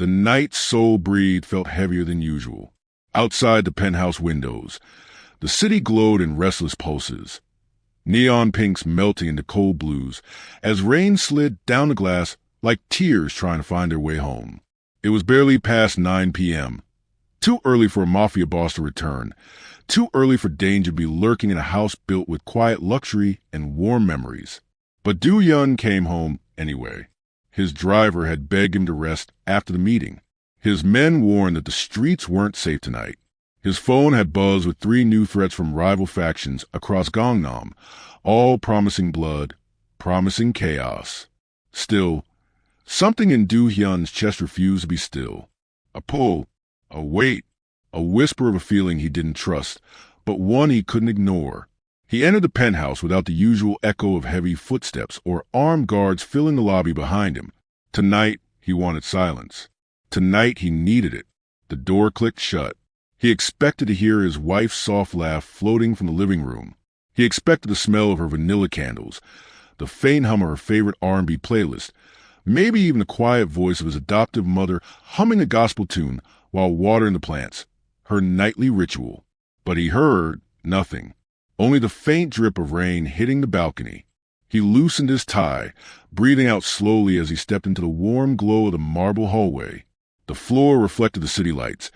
The night Soul breathed felt heavier than usual. Outside the penthouse windows, the city glowed in restless pulses, neon pinks melting into cold blues as rain slid down the glass like tears trying to find their way home. It was barely past 9 p.m. Too early for a Mafia boss to return. Too early for danger to be lurking in a house built with quiet luxury and warm memories. But Do-Hyun came home anyway. His driver had begged him to rest after the meeting. His men warned that the streets weren't safe tonight. His phone had buzzed with 3 new threats from rival factions across Gangnam, all promising blood, promising chaos. Still, something in Do-Hyun's chest refused to be still. A pull, a weight, a whisper of a feeling he didn't trust, but one he couldn't ignore. He entered the penthouse without the usual echo of heavy footsteps or armed guards filling the lobby behind him. Tonight, he wanted silence. Tonight, he needed it. The door clicked shut. He expected to hear his wife's soft laugh floating from the living room. He expected the smell of her vanilla candles, the faint hum of her favorite R&B playlist, maybe even the quiet voice of his adoptive mother humming a gospel tune while watering the plants, her nightly ritual. But he heard nothing, only the faint drip of rain hitting the balcony. He loosened his tie, breathing out slowly as he stepped into the warm glow of the marble hallway. The floor reflected the city lights,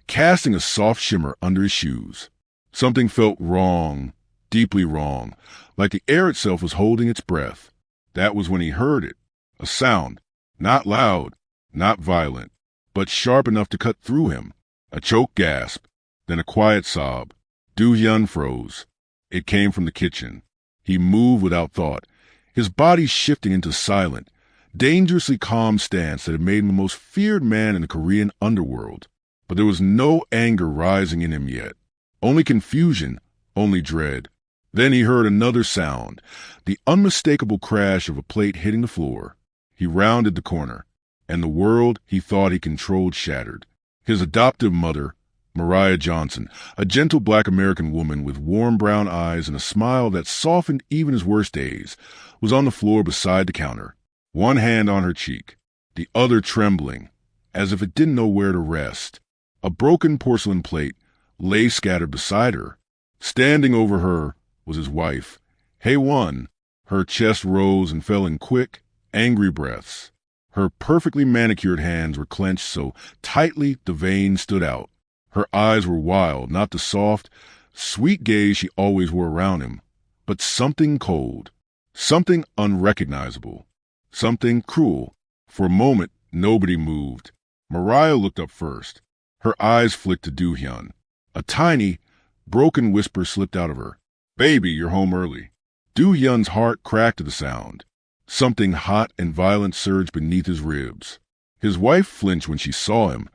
casting a soft shimmer under his shoes. Something felt wrong, deeply wrong, like the air itself was holding its breath. That was when he heard it. A sound, not loud, not violent, but sharp enough to cut through him. A choked gasp, then a quiet sob. Do-Hyun froze. It came from the kitchen. He moved without thought, his body shifting into silent, dangerously calm stance that had made him the most feared man in the Korean underworld. But there was no anger rising in him yet. Only confusion, only dread. Then he heard another sound, the unmistakable crash of a plate hitting the floor. He rounded the corner, and the world he thought he controlled shattered. His adoptive mother, Mariah Johnson, a gentle black American woman with warm brown eyes and a smile that softened even his worst days, was on the floor beside the counter, one hand on her cheek, the other trembling, as if it didn't know where to rest. A broken porcelain plate lay scattered beside her. Standing over her was his wife, Hae-won. Her chest rose and fell in quick, angry breaths. Her perfectly manicured hands were clenched so tightly the veins stood out. Her eyes were wild, not the soft, sweet gaze she always wore around him, but something cold, something unrecognizable, something cruel. For a moment, nobody moved. Mariah looked up first. Her eyes flicked to Do-Hyun. A tiny, broken whisper slipped out of her. "Baby, you're home early." Do-Hyun's heart cracked to the sound. Something hot and violent surged beneath his ribs. His wife flinched when she saw him,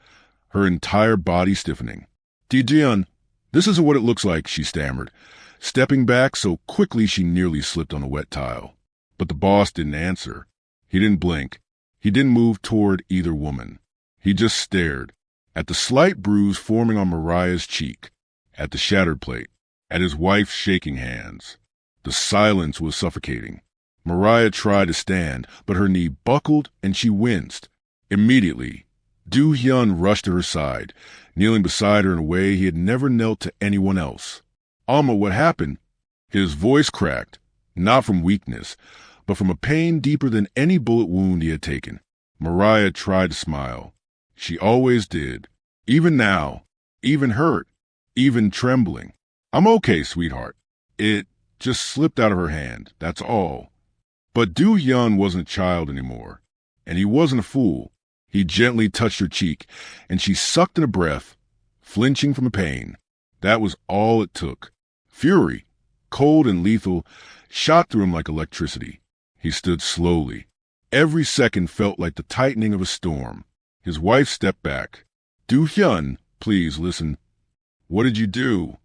her entire body stiffening. "Do-Hyun, this isn't what it looks like," she stammered, stepping back so quickly she nearly slipped on the wet tile. But the boss didn't answer. He didn't blink. He didn't move toward either woman. He just stared, at the slight bruise forming on Mariah's cheek, at the shattered plate, at his wife's shaking hands. The silence was suffocating. Mariah tried to stand, but her knee buckled and she winced. Immediately, Do-Hyun rushed to her side, kneeling beside her in a way he had never knelt to anyone else. "Alma, what happened?" His voice cracked, not from weakness, but from a pain deeper than any bullet wound he had taken. Mariah tried to smile. She always did. Even now, even hurt, even trembling. "I'm okay, sweetheart. It just slipped out of her hand, that's all." But Do-Hyun wasn't a child anymore, and he wasn't a fool. He gently touched her cheek, and she sucked in a breath, flinching from the pain. That was all it took. Fury, cold and lethal, shot through him like electricity. He stood slowly. Every second felt like the tightening of a storm. His wife stepped back. "Do-Hyun, please listen. What did you do?"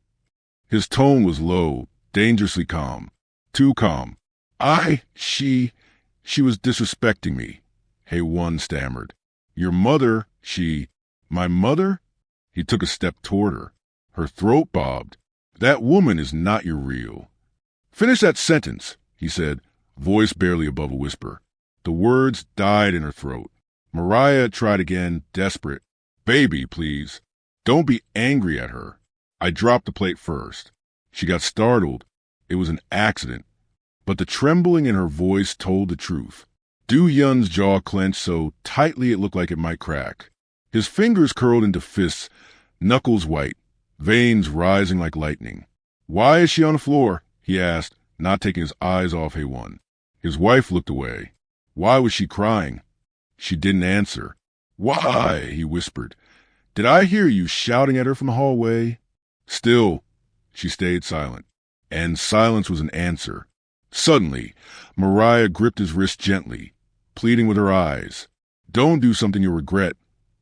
His tone was low, dangerously calm. Too calm. She was disrespecting me," Hae-won stammered. "Your mother, my mother?" He took a step toward her. Her throat bobbed. "That woman is not your real." "Finish that sentence," he said, voice barely above a whisper. The words died in her throat. Mariah tried again, desperate. Baby, please. Don't be angry at her. I dropped the plate first. She got startled. It was an accident. But the trembling in her voice told the truth. Do-hyun's jaw clenched so tightly it looked like it might crack. His fingers curled into fists, knuckles white, veins rising like lightning. Why is she on the floor? He asked, not taking his eyes off Haewon. His wife looked away. Why was she crying? She didn't answer. Why? He whispered. Did I hear you shouting at her from the hallway? Still, she stayed silent. And silence was an answer. Suddenly, Mariah gripped his wrist gently, pleading with her eyes. Don't do something you'll regret,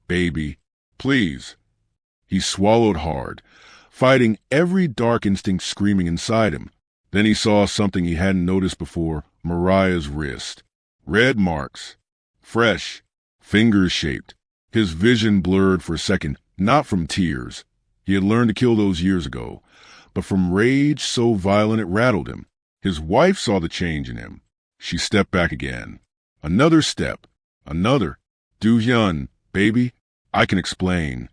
baby. Please. He swallowed hard, fighting every dark instinct screaming inside him. Then he saw something he hadn't noticed before, Mariah's wrist. Red marks. Fresh. Fingers shaped. His vision blurred for a second, not from tears. He had learned to kill those years ago, but from rage so violent it rattled him. His wife saw the change in him. She stepped back again. Another step. Another. Do-hyun, baby, I can explain.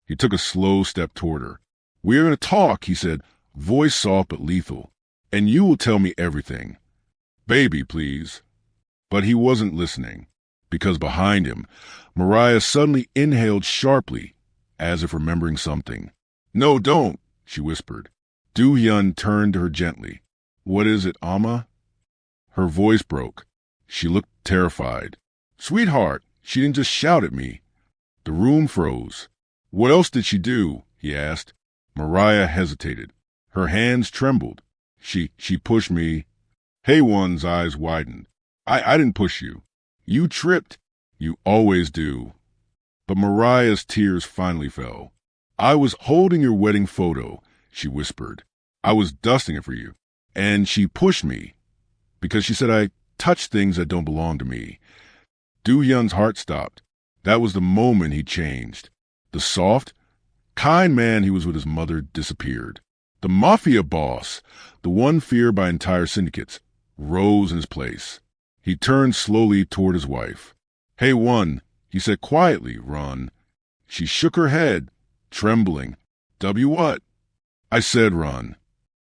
He took a slow step toward her. We're going to talk, he said, voice soft but lethal. And you will tell me everything. Baby, please. But he wasn't listening, because behind him, Mariah suddenly inhaled sharply, as if remembering something. No, don't, she whispered. Do-hyun turned to her gently. What is it, Amma? Her voice broke. She looked terrified. Sweetheart, she didn't just shout at me. The room froze. What else did she do? He asked. Mariah hesitated. Her hands trembled. She pushed me. Haewon's eyes widened. I didn't push you. You tripped. You always do. But Mariah's tears finally fell. I was holding your wedding photo, she whispered. I was dusting it for you. And she pushed me, because she said I touched things that don't belong to me. Do-hyun's heart stopped. That was the moment he changed. The soft, kind man he was with his mother disappeared. The Mafia boss, the one feared by entire syndicates, rose in his place. He turned slowly toward his wife. Haewon, he said quietly, run. She shook her head, trembling. W what? I said run.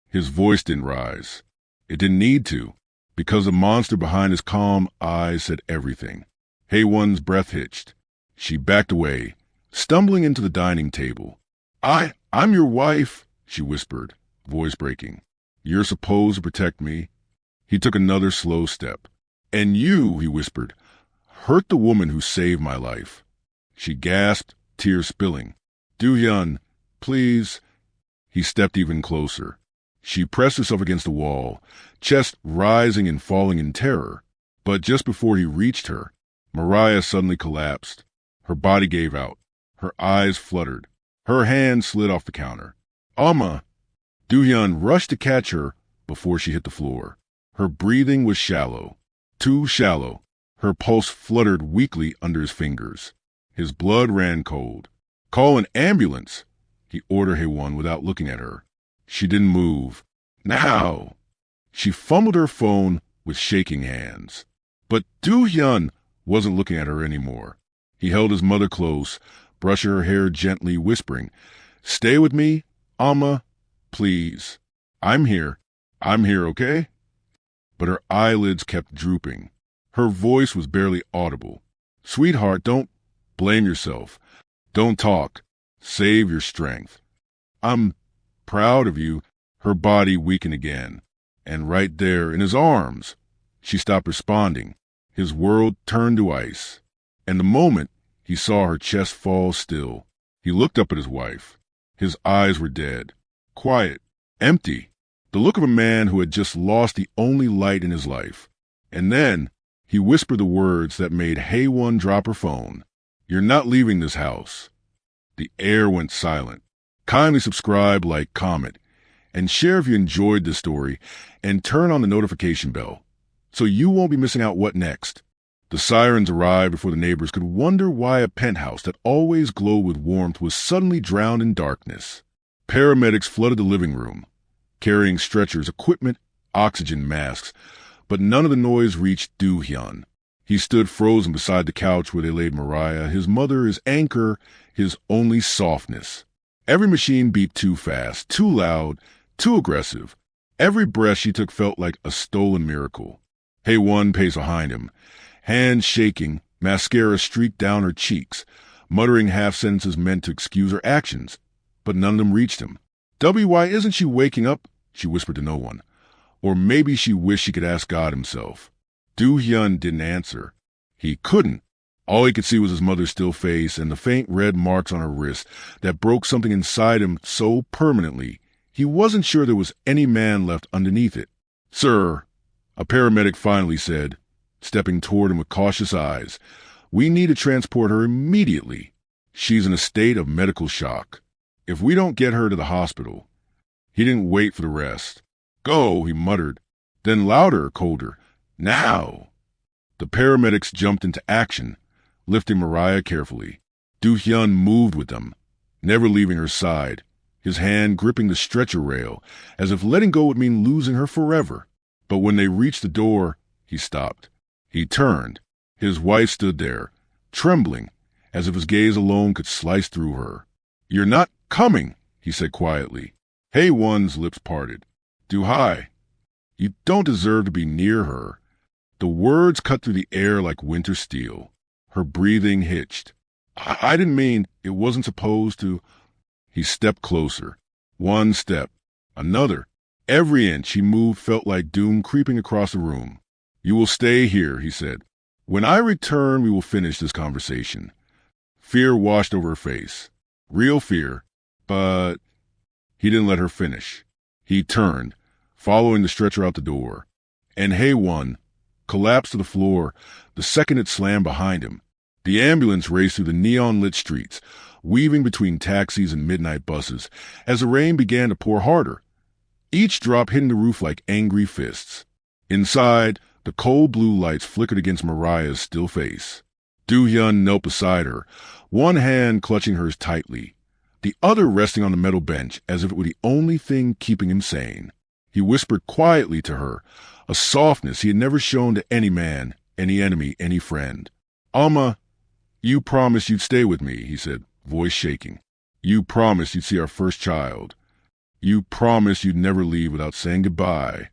His voice didn't rise. It didn't need to, because the monster behind his calm eyes said everything. Haewon's breath hitched. She backed away, stumbling into the dining table. I'm your wife, she whispered, voice breaking. You're supposed to protect me. He took another slow step. And you, he whispered, hurt the woman who saved my life. She gasped, tears spilling. Do-hyun, please. He stepped even closer. She pressed herself against the wall, chest rising and falling in terror. But just before he reached her, Mariah suddenly collapsed. Her body gave out. Her eyes fluttered. Her hand slid off the counter. Amma! Do-hyun rushed to catch her before she hit the floor. Her breathing was shallow. Too shallow. Her pulse fluttered weakly under his fingers. His blood ran cold. Call an ambulance, he ordered Haewon without looking at her. She didn't move. Now! She fumbled her phone with shaking hands. But Do-hyun wasn't looking at her anymore. He held his mother close, brushing her hair gently, whispering, Stay with me, Amma, please. I'm here, okay? But her eyelids kept drooping. Her voice was barely audible. Sweetheart, don't blame yourself. Don't talk. Save your strength. I'm proud of you. Her body weakened again. And right there in his arms, she stopped responding. His world turned to ice. And the moment he saw her chest fall still, he looked up at his wife. His eyes were dead, quiet, empty, the look of a man who had just lost the only light in his life. And then he whispered the words that made Haewon drop her phone. You're not leaving this house. The air went silent. Kindly subscribe, like, comment, and share if you enjoyed this story, and turn on the notification bell so you won't be missing out what next. The sirens arrived before the neighbors could wonder why a penthouse that always glowed with warmth was suddenly drowned in darkness. Paramedics flooded the living room, carrying stretchers, equipment, oxygen masks, but none of the noise reached Do-hyun. He stood frozen beside the couch where they laid Mariah, his mother, his anchor, his only softness. Every machine beat too fast, too loud, too aggressive. Every breath she took felt like a stolen miracle. Hey-One paced behind him, hands shaking, mascara streaked down her cheeks, muttering half-sentences meant to excuse her actions, but none of them reached him. Why isn't she waking up? She whispered to no one. Or maybe she wished she could ask God himself. Do-hyun didn't answer. He couldn't. All he could see was his mother's still face and the faint red marks on her wrist that broke something inside him so permanently he wasn't sure there was any man left underneath it. "Sir," a paramedic finally said, stepping toward him with cautious eyes, "we need to transport her immediately. She's in a state of medical shock. If we don't get her to the hospital—" He didn't wait for the rest. "Go," he muttered. Then louder, colder, "Now!" The paramedics jumped into action, lifting Mariah carefully. Do-hyun moved with them, never leaving her side, his hand gripping the stretcher rail, as if letting go would mean losing her forever. But when they reached the door, he stopped. He turned. His wife stood there, trembling, as if his gaze alone could slice through her. "You're not coming," he said quietly. Hey-One's lips parted. "Do-hi, you don't deserve to be near her." The words cut through the air like winter steel. Her breathing hitched. I didn't mean, it wasn't supposed to." He stepped closer. One step. Another. Every inch he moved felt like doom creeping across the room. "You will stay here," he said. "When I return, we will finish this conversation." Fear washed over her face. Real fear. But he didn't let her finish. He turned, following the stretcher out the door. And Hey-One collapsed to the floor the second it slammed behind him. The ambulance raced through the neon-lit streets, weaving between taxis and midnight buses, as the rain began to pour harder. Each drop hitting the roof like angry fists. Inside, the cold blue lights flickered against Mariah's still face. Do-hyun knelt beside her, one hand clutching hers tightly, the other resting on the metal bench as if it were the only thing keeping him sane. He whispered quietly to her, a softness he had never shown to any man, any enemy, any friend. "Alma, you promised you'd stay with me," he said, voice shaking. "You promised you'd see our first child. You promised you'd never leave without saying goodbye."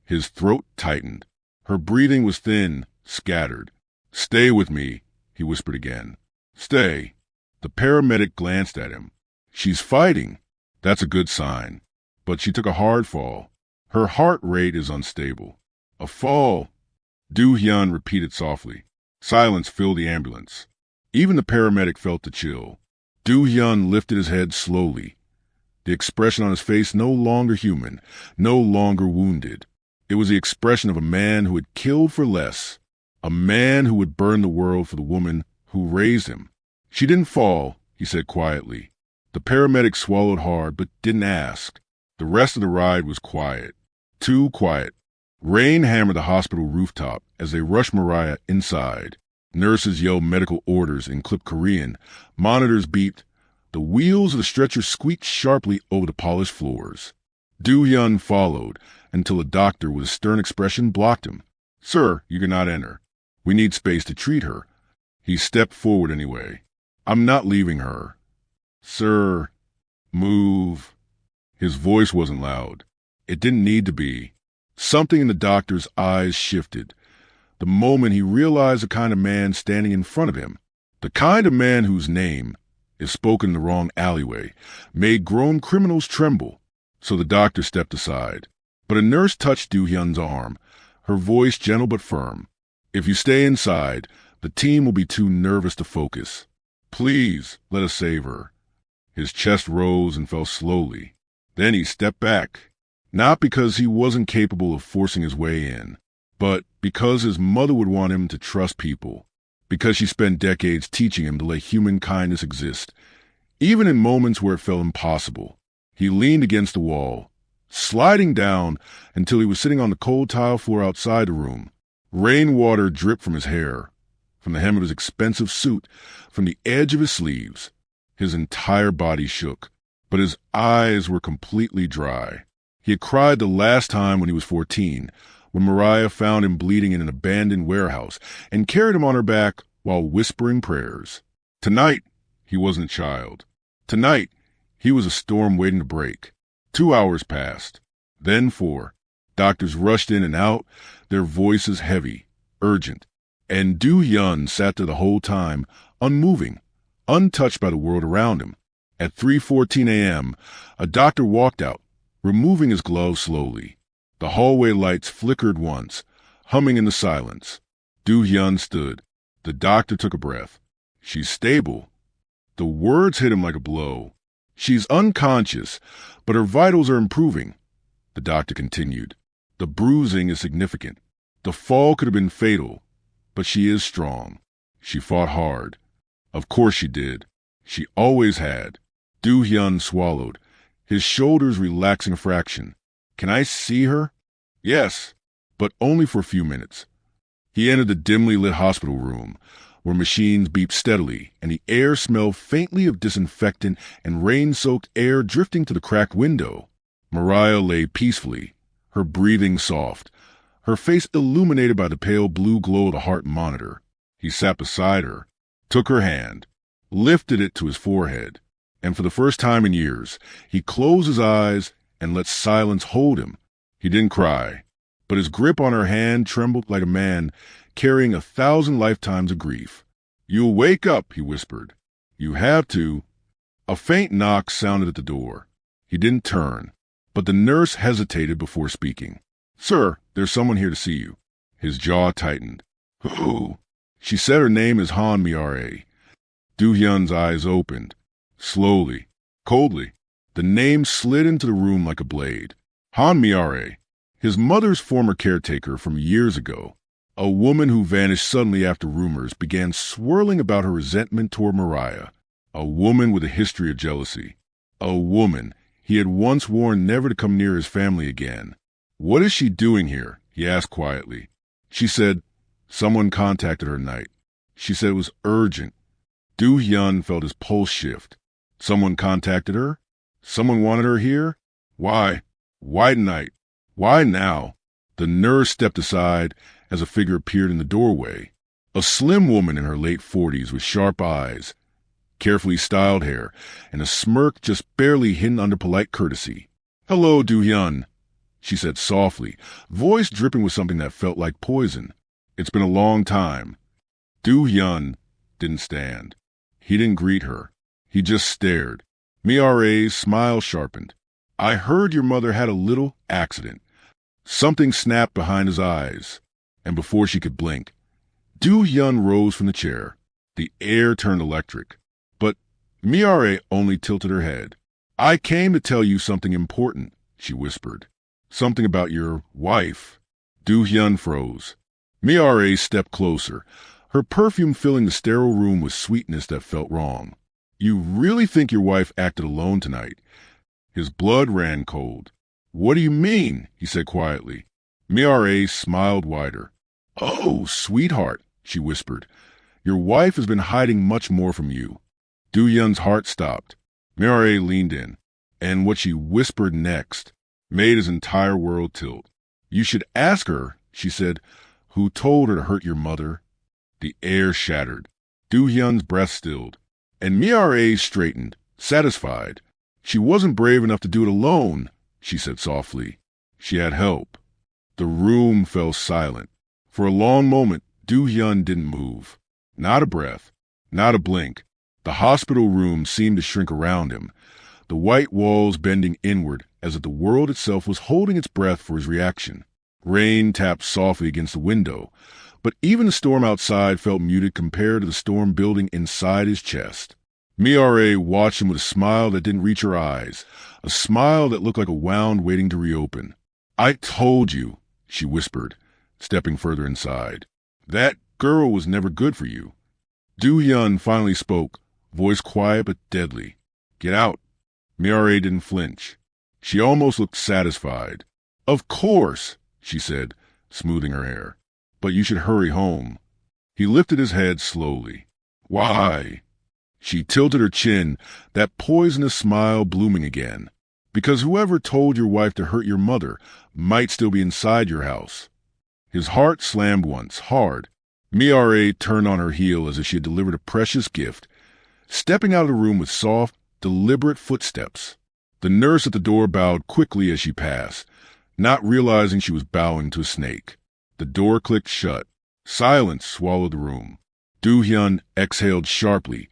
His throat tightened. Her breathing was thin, scattered. "Stay with me," he whispered again. "Stay." The paramedic glanced at him. "She's fighting." "That's a good sign." "But she took a hard fall. Her heart rate is unstable." "A fall," Do-hyun repeated softly. Silence filled the ambulance. Even the paramedic felt the chill. Do-hyun lifted his head slowly. The expression on his face no longer human, no longer wounded. It was the expression of a man who had killed for less, a man who would burn the world for the woman who raised him. "She didn't fall," he said quietly. The paramedic swallowed hard but didn't ask. The rest of the ride was quiet. Too quiet. Rain hammered the hospital rooftop as they rushed Mariah inside. Nurses yelled medical orders in clipped Korean. Monitors beeped. The wheels of the stretcher squeaked sharply over the polished floors. Do-hyun followed until a doctor with a stern expression blocked him. "Sir, you cannot enter. We need space to treat her." He stepped forward anyway. "I'm not leaving her." "Sir, move." His voice wasn't loud. It didn't need to be. Something in the doctor's eyes shifted. The moment he realized the kind of man standing in front of him, the kind of man whose name, if spoken in the wrong alleyway, made grown criminals tremble. So the doctor stepped aside. But a nurse touched Do-hyun's arm, her voice gentle but firm. "If you stay inside, the team will be too nervous to focus. Please, let us save her." His chest rose and fell slowly. Then he stepped back. Not because he wasn't capable of forcing his way in, but because his mother would want him to trust people, because she spent decades teaching him to let human kindness exist, even in moments where it felt impossible. He leaned against the wall, sliding down until he was sitting on the cold tile floor outside the room. Rainwater dripped from his hair, from the hem of his expensive suit, from the edge of his sleeves. His entire body shook, but his eyes were completely dry. He had cried the last time when he was 14, when Mariah found him bleeding in an abandoned warehouse and carried him on her back while whispering prayers. Tonight, he wasn't a child. Tonight, he was a storm waiting to break. 2 hours passed. Then 4. Doctors rushed in and out, their voices heavy, urgent. And Do-hyun sat there the whole time, unmoving, untouched by the world around him. At 3:14 a.m., a doctor walked out, removing his gloves slowly. The hallway lights flickered once, humming in the silence. Do-hyun stood. The doctor took a breath. She's stable. The words hit him like a blow. She's unconscious, but her vitals are improving. The doctor continued. The bruising is significant. The fall could have been fatal, but she is strong. She fought hard. Of course she did. She always had. Do-hyun swallowed, his shoulders relaxing a fraction. Can I see her? Yes, but only for a few minutes. He entered the dimly lit hospital room, where machines beeped steadily, and the air smelled faintly of disinfectant and rain-soaked air drifting to the cracked window. Mariah lay peacefully, her breathing soft, her face illuminated by the pale blue glow of the heart monitor. He sat beside her, took her hand, lifted it to his forehead, and for the first time in years, he closed his eyes and let silence hold him. He didn't cry, but his grip on her hand trembled like a man carrying 1,000 lifetimes of grief. You'll wake up, he whispered. You have to. A faint knock sounded at the door. He didn't turn, but the nurse hesitated before speaking. Sir, there's someone here to see you. His jaw tightened. Who? She said her name is Han Miare. Do-hyun's eyes opened. Slowly, coldly, the name slid into the room like a blade. Han Miare, his mother's former caretaker from years ago. A woman who vanished suddenly after rumors began swirling about her resentment toward Mariah. A woman with a history of jealousy. A woman he had once warned never to come near his family again. What is she doing here? He asked quietly. She said, someone contacted her tonight. She said it was urgent. Do-hyun felt his pulse shift. Someone contacted her? Someone wanted her here? Why? Why tonight? Why now? The nurse stepped aside as a figure appeared in the doorway. A slim woman in her late 40s with sharp eyes, carefully styled hair, and a smirk just barely hidden under polite courtesy. Hello, Do-hyun, she said softly, voice dripping with something that felt like poison. It's been a long time. Do-hyun didn't stand. He didn't greet her. He just stared. Miare's smile sharpened. I heard your mother had a little accident. Something snapped behind his eyes, and before she could blink, Do-hyun rose from the chair. The air turned electric, but Miare only tilted her head. I came to tell you something important, she whispered. Something about your wife. Do-hyun froze. Miare stepped closer, her perfume filling the sterile room with sweetness that felt wrong. You really think your wife acted alone tonight? His blood ran cold. What do you mean? He said quietly. Miare smiled wider. Oh, sweetheart, she whispered. Your wife has been hiding much more from you. Do-hyun's heart stopped. Miare leaned in, and what she whispered next made his entire world tilt. You should ask her, she said, who told her to hurt your mother. The air shattered. Do-hyun's breath stilled, and Miare straightened, satisfied. She wasn't brave enough to do it alone, she said softly. She had help. The room fell silent. For a long moment, Do-hyun didn't move. Not a breath, not a blink. The hospital room seemed to shrink around him, the white walls bending inward as if the world itself was holding its breath for his reaction. Rain tapped softly against the window, but even the storm outside felt muted compared to the storm building inside his chest. Miare watched him with a smile that didn't reach her eyes, a smile that looked like a wound waiting to reopen. I told you, she whispered, stepping further inside. That girl was never good for you. Do-hyun finally spoke, voice quiet but deadly. Get out. Miare didn't flinch. She almost looked satisfied. Of course, she said, smoothing her hair. But you should hurry home. He lifted his head slowly. Why? She tilted her chin, that poisonous smile blooming again. Because whoever told your wife to hurt your mother might still be inside your house. His heart slammed once, hard. Miare turned on her heel as if she had delivered a precious gift, stepping out of the room with soft, deliberate footsteps. The nurse at the door bowed quickly as she passed, not realizing she was bowing to a snake. The door clicked shut. Silence swallowed the room. Do-hyun exhaled sharply,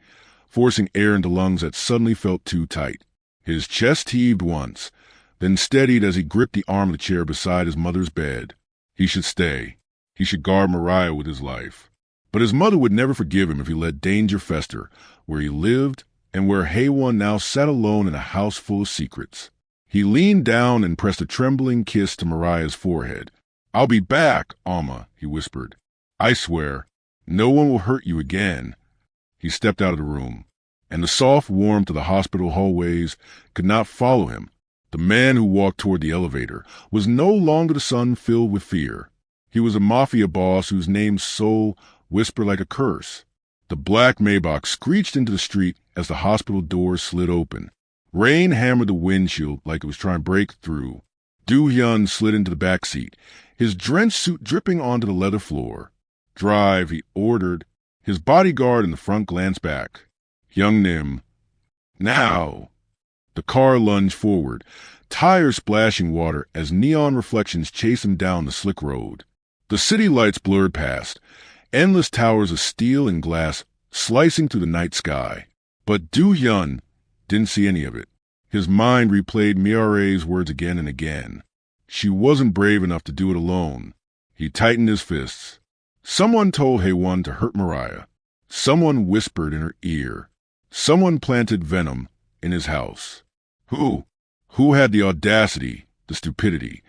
forcing air into lungs that suddenly felt too tight. His chest heaved once, then steadied as he gripped the arm of the chair beside his mother's bed. He should stay. He should guard Mariah with his life. But his mother would never forgive him if he let danger fester, where he lived and where Haewon now sat alone in a house full of secrets. He leaned down and pressed a trembling kiss to Mariah's forehead. "I'll be back, Alma," he whispered. "I swear, no one will hurt you again." He stepped out of the room, and the soft warmth of the hospital hallways could not follow him. The man who walked toward the elevator was no longer the son filled with fear. He was a Mafia boss whose name's soul whispered like a curse. The black Maybach screeched into the street as the hospital doors slid open. Rain hammered the windshield like it was trying to break through. Do-hyun slid into the back seat, his drenched suit dripping onto the leather floor. "Drive," he ordered. His bodyguard in the front glanced back. "Young Nim." "Now." The car lunged forward, tires splashing water as neon reflections chased him down the slick road. The city lights blurred past, endless towers of steel and glass slicing through the night sky. But Do-hyun didn't see any of it. His mind replayed Miare's words again and again. She wasn't brave enough to do it alone. He tightened his fists. Someone told Haewon to hurt Mariah. Someone whispered in her ear. Someone planted venom in his house. Who? Who had the audacity, the stupidity,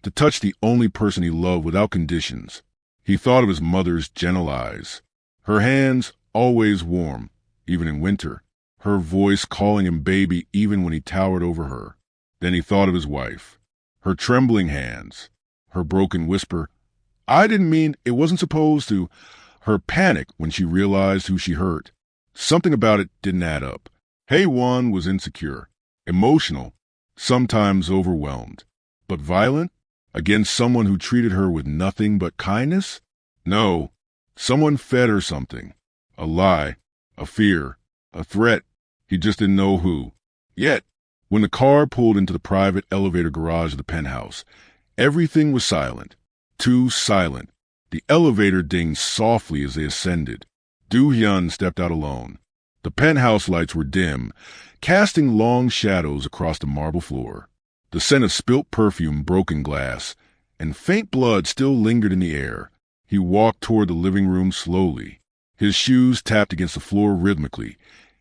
to touch the only person he loved without conditions? He thought of his mother's gentle eyes. Her hands always warm, even in winter. Her voice calling him baby even when he towered over her. Then he thought of his wife. Her trembling hands. Her broken whisper, "I didn't mean, it wasn't supposed to." Her panic when she realized who she hurt. Something about it didn't add up. Haewon was insecure, emotional, sometimes overwhelmed. But violent? Against someone who treated her with nothing but kindness? No. Someone fed her something. A lie, a fear, a threat. He just didn't know who. Yet, when the car pulled into the private elevator garage of the penthouse, everything was silent. Too silent. The elevator dinged softly as they ascended. Do-hyun stepped out alone. The penthouse lights were dim, casting long shadows across the marble floor. The scent of spilt perfume, broken glass, and faint blood still lingered in the air. He walked toward the living room slowly. His shoes tapped against the floor rhythmically,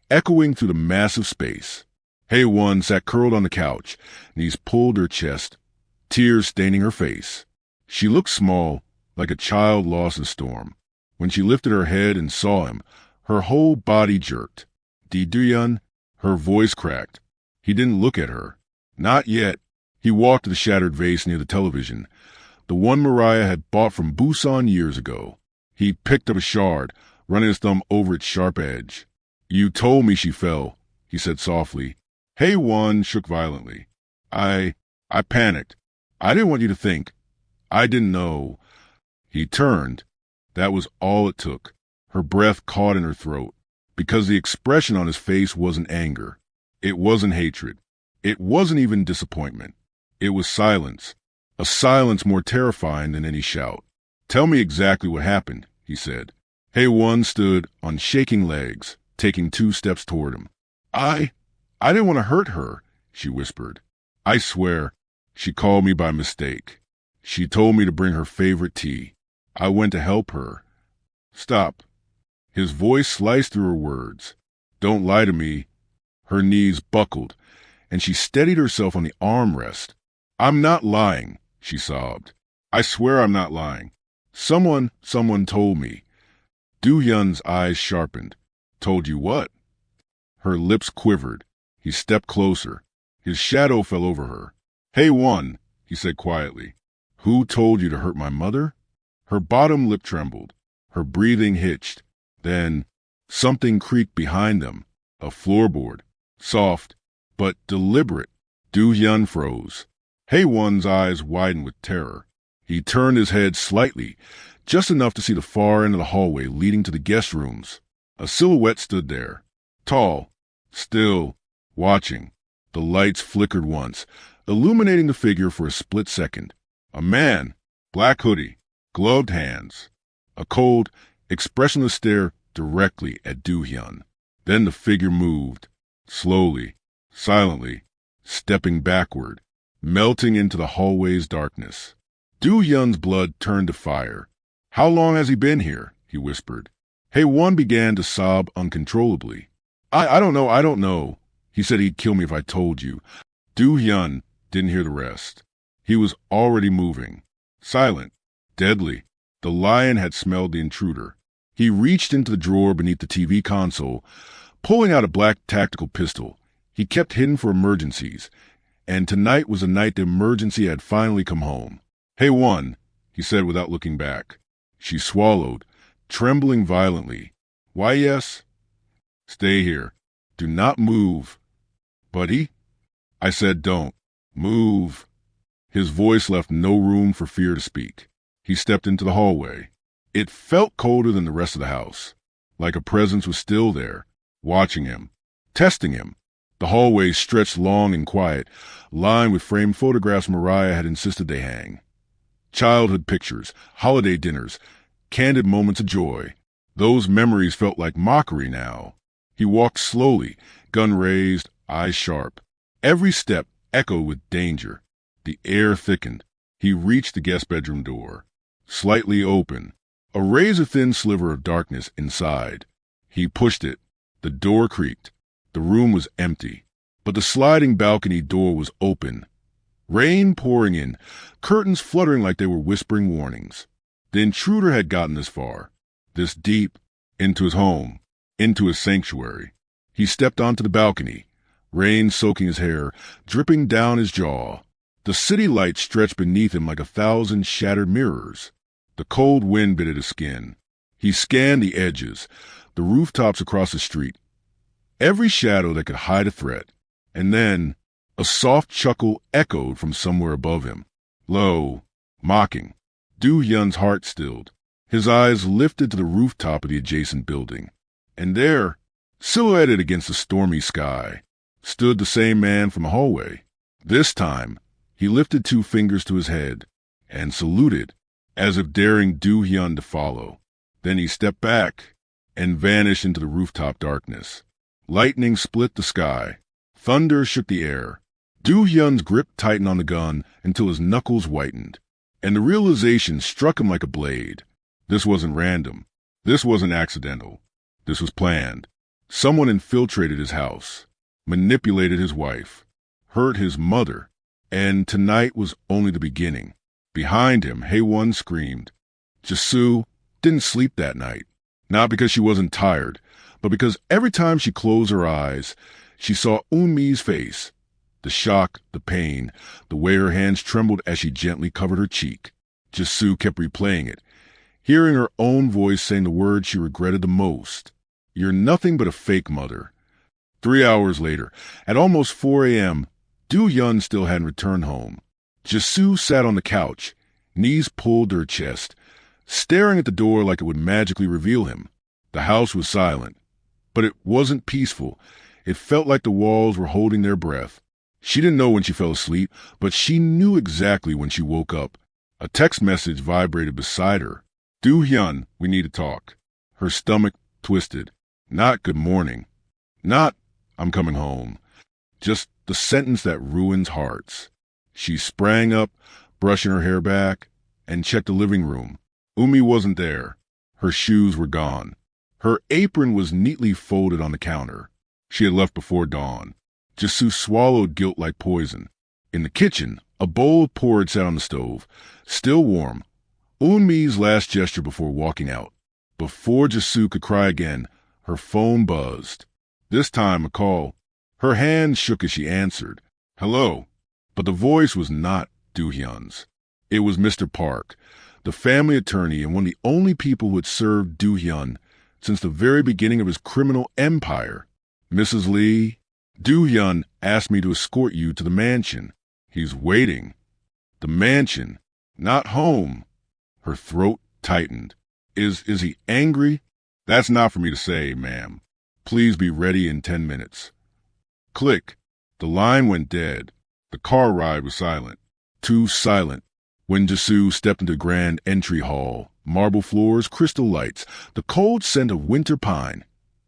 echoing through the massive space. Haewon sat curled on the couch, knees pulled her chest, tears staining her face. She looked small, like a child lost in a storm. When she lifted her head and saw him, her whole body jerked. "Do-hyun?" Her voice cracked. He didn't look at her. Not yet. He walked to the shattered vase near the television, the one Mariah had bought from Busan years ago. He picked up a shard, running his thumb over its sharp edge. "You told me she fell," he said softly. Haewon shook violently. I panicked. I didn't want you to think. I didn't know." He turned. That was all it took. Her breath caught in her throat, because the expression on his face wasn't anger. It wasn't hatred. It wasn't even disappointment. It was silence, a silence more terrifying than any shout. "Tell me exactly what happened," he said. Haewon stood on shaking legs, taking 2 steps toward him. I didn't want to hurt her," she whispered. "I swear, she called me by mistake. She told me to bring her favorite tea. I went to help her." "Stop." His voice sliced through her words. "Don't lie to me." Her knees buckled, and she steadied herself on the armrest. "I'm not lying," she sobbed. "I swear I'm not lying. Someone told me." Do-hyun's eyes sharpened. "Told you what?" Her lips quivered. He stepped closer. His shadow fell over her. "Haewon," he said quietly. "Who told you to hurt my mother?" Her bottom lip trembled. Her breathing hitched. Then something creaked behind them. A floorboard. Soft, but deliberate. Do-hyun froze. Haewon's eyes widened with terror. He turned his head slightly, just enough to see the far end of the hallway leading to the guest rooms. A silhouette stood there, tall, still, watching. The lights flickered once, illuminating the figure for a split second. A man, black hoodie, gloved hands. A cold, expressionless stare directly at Do-hyun. Then the figure moved, slowly, silently, stepping backward, melting into the hallway's darkness. Do-hyun's blood turned to fire. "How long has he been here?" he whispered. Hae-won began to sob uncontrollably. I don't know. He said he'd kill me if I told you." Do-hyun didn't hear the rest. He was already moving. Silent, deadly. The lion had smelled the intruder. He reached into the drawer beneath the TV console, pulling out a black tactical pistol. He kept hidden for emergencies, and tonight was the night the emergency had finally come home. "Hae-won," he said without looking back. She swallowed, trembling violently. "Why, yes?" "Stay here. Do not move." "Buddy?" "I said don't. Move." His voice left no room for fear to speak. He stepped into the hallway. It felt colder than the rest of the house, like a presence was still there, watching him, testing him. The hallway stretched long and quiet, lined with framed photographs Mariah had insisted they hang. Childhood pictures, holiday dinners, candid moments of joy. Those memories felt like mockery now. He walked slowly, gun raised, eyes sharp. Every step echoed with danger. The air thickened. He reached the guest bedroom door. Slightly open. A razor-thin sliver of darkness inside. He pushed it. The door creaked. The room was empty. But the sliding balcony door was open. Rain pouring in, curtains fluttering like they were whispering warnings. The intruder had gotten this far, this deep, into his home, into his sanctuary. He stepped onto the balcony, rain soaking his hair, dripping down his jaw. The city lights stretched beneath him like 1,000 shattered mirrors. The cold wind bit at his skin. He scanned the edges, the rooftops across the street, every shadow that could hide a threat. And then a soft chuckle echoed from somewhere above him, low, mocking. Do-hyun's heart stilled. His eyes lifted to the rooftop of the adjacent building. And there, silhouetted against the stormy sky, stood the same man from the hallway. This time, he lifted 2 fingers to his head and saluted, as if daring Do-hyun to follow. Then he stepped back and vanished into the rooftop darkness. Lightning split the sky. Thunder shook the air. Do-hyun's grip tightened on the gun until his knuckles whitened, and the realization struck him like a blade. This wasn't random. This wasn't accidental. This was planned. Someone infiltrated his house, manipulated his wife, hurt his mother, and tonight was only the beginning. Behind him, Hae-won screamed. Jisoo didn't sleep that night, not because she wasn't tired, but because every time she closed her eyes, she saw Eunmi's face. The shock, the pain, the way her hands trembled as she gently covered her cheek. Jisoo kept replaying it, hearing her own voice saying the words she regretted the most. "You're nothing but a fake mother." 3 hours later, at almost 4 a.m., Do-hyun still hadn't returned home. Jisoo sat on the couch, knees pulled to her chest, staring at the door like it would magically reveal him. The house was silent, but it wasn't peaceful. It felt like the walls were holding their breath. She didn't know when she fell asleep, but she knew exactly when she woke up. A text message vibrated beside her. "Do-hyun, we need to talk." Her stomach twisted. Not "good morning." Not "I'm coming home." Just the sentence that ruins hearts. She sprang up, brushing her hair back, and checked the living room. Eunmi wasn't there. Her shoes were gone. Her apron was neatly folded on the counter. She had left before dawn. Jisoo swallowed guilt like poison. In the kitchen, a bowl of porridge sat on the stove, still warm. Eunmi's last gesture before walking out. Before Jisoo could cry again, her phone buzzed. This time a call. Her hand shook as she answered. "Hello." But the voice was not Do-hyun's. It was Mr. Park, the family attorney and one of the only people who had served Do-hyun since the very beginning of his criminal empire. "Mrs. Lee, Do-hyun asked me to escort you to the mansion. He's waiting." The mansion. Not home. Her throat tightened. Is he angry? That's not for me to say, ma'am. Please be ready in 10 minutes. Click. The line went dead. The car ride was silent. Too silent. When Jisoo stepped into grand entry hall, marble floors, crystal lights, the cold scent of winter pine.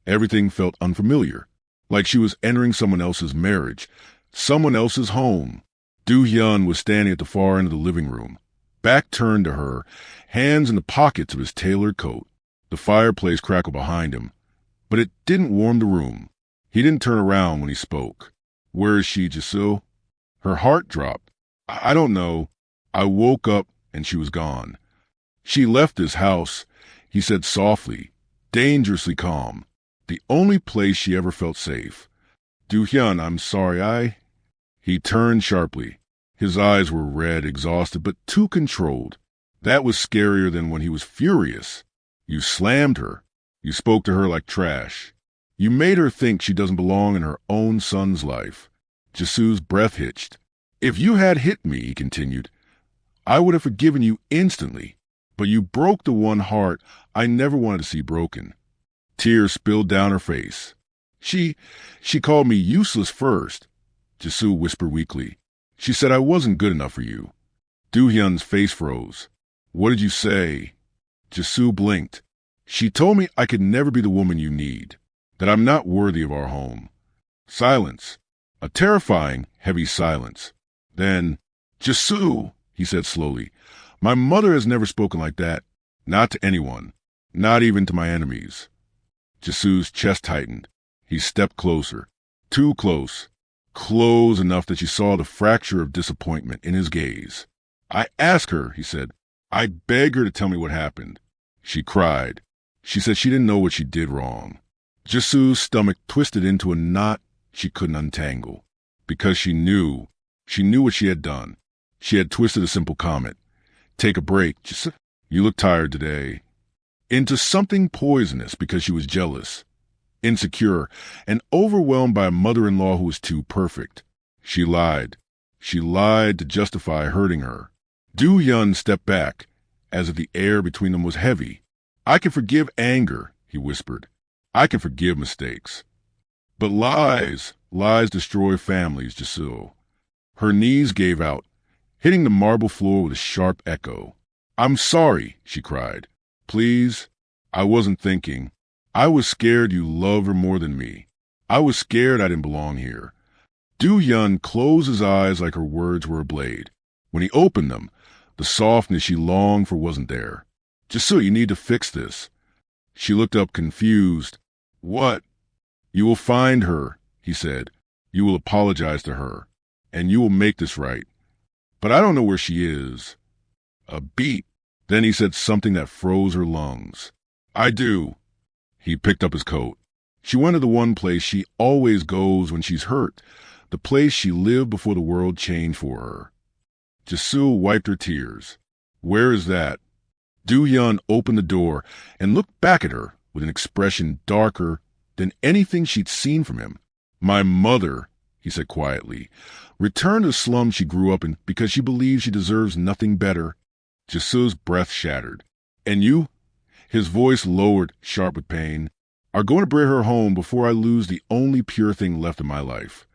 Everything felt unfamiliar, like she was entering someone else's marriage, someone else's home. Do-hyun was standing at the far end of the living room, back turned to her, hands in the pockets of his tailored coat. The fireplace crackled behind him, but it didn't warm the room. He didn't turn around when he spoke. Where is she, Jisoo? Her heart dropped. I don't know. I woke up and she was gone. She left this house, he said softly, dangerously calm. The only place she ever felt safe. Do-hyun, I'm sorry, He turned sharply. His eyes were red, exhausted, but too controlled. That was scarier than when he was furious. You slammed her. You spoke to her like trash. You made her think she doesn't belong in her own son's life. Jisoo's breath hitched. If you had hit me, he continued, I would have forgiven you instantly. But you broke the one heart I never wanted to see broken. Tears spilled down her face. She called me useless first, Jisoo whispered weakly. She said I wasn't good enough for you. Do-hyun's face froze. What did you say? Jisoo blinked. She told me I could never be the woman you need, that I'm not worthy of our home. Silence. A terrifying, heavy silence. Then, Jisoo, he said slowly, my mother has never spoken like that. Not to anyone. Not even to my enemies. Jisoo's chest tightened. He stepped closer. Too close. Close enough that she saw the fracture of disappointment in his gaze. I asked her, he said. I begged her to tell me what happened. She cried. She said she didn't know what she did wrong. Jisoo's stomach twisted into a knot she couldn't untangle. Because she knew what she had done. She had twisted a simple comment. Take a break, Jisoo. You look tired today. Into something poisonous because she was jealous, insecure, and overwhelmed by a mother-in-law who was too perfect. She lied. She lied to justify hurting her. Do-hyun stepped back, as if the air between them was heavy. I can forgive anger, he whispered. I can forgive mistakes. But lies destroy families, Jisoo. Her knees gave out, hitting the marble floor with a sharp echo. I'm sorry, she cried. Please, I wasn't thinking. I was scared you loved her more than me. I was scared I didn't belong here. Do-hyun closed his eyes like her words were a blade. When he opened them, the softness she longed for wasn't there. Jisoo, you need to fix this. She looked up confused. What? You will find her, he said. You will apologize to her, and you will make this right. But I don't know where she is. A beat. Then he said something that froze her lungs. I do. He picked up his coat. She went to the one place she always goes when she's hurt, the place she lived before the world changed for her. Jisoo wiped her tears. Where is that? Do-hyun opened the door and looked back at her with an expression darker than anything she'd seen from him. My mother, he said quietly, returned to the slum she grew up in because she believes she deserves nothing better. Jisoo's breath shattered. And you, his voice lowered, sharp with pain, are going to bring her home before I lose the only pure thing left in my life.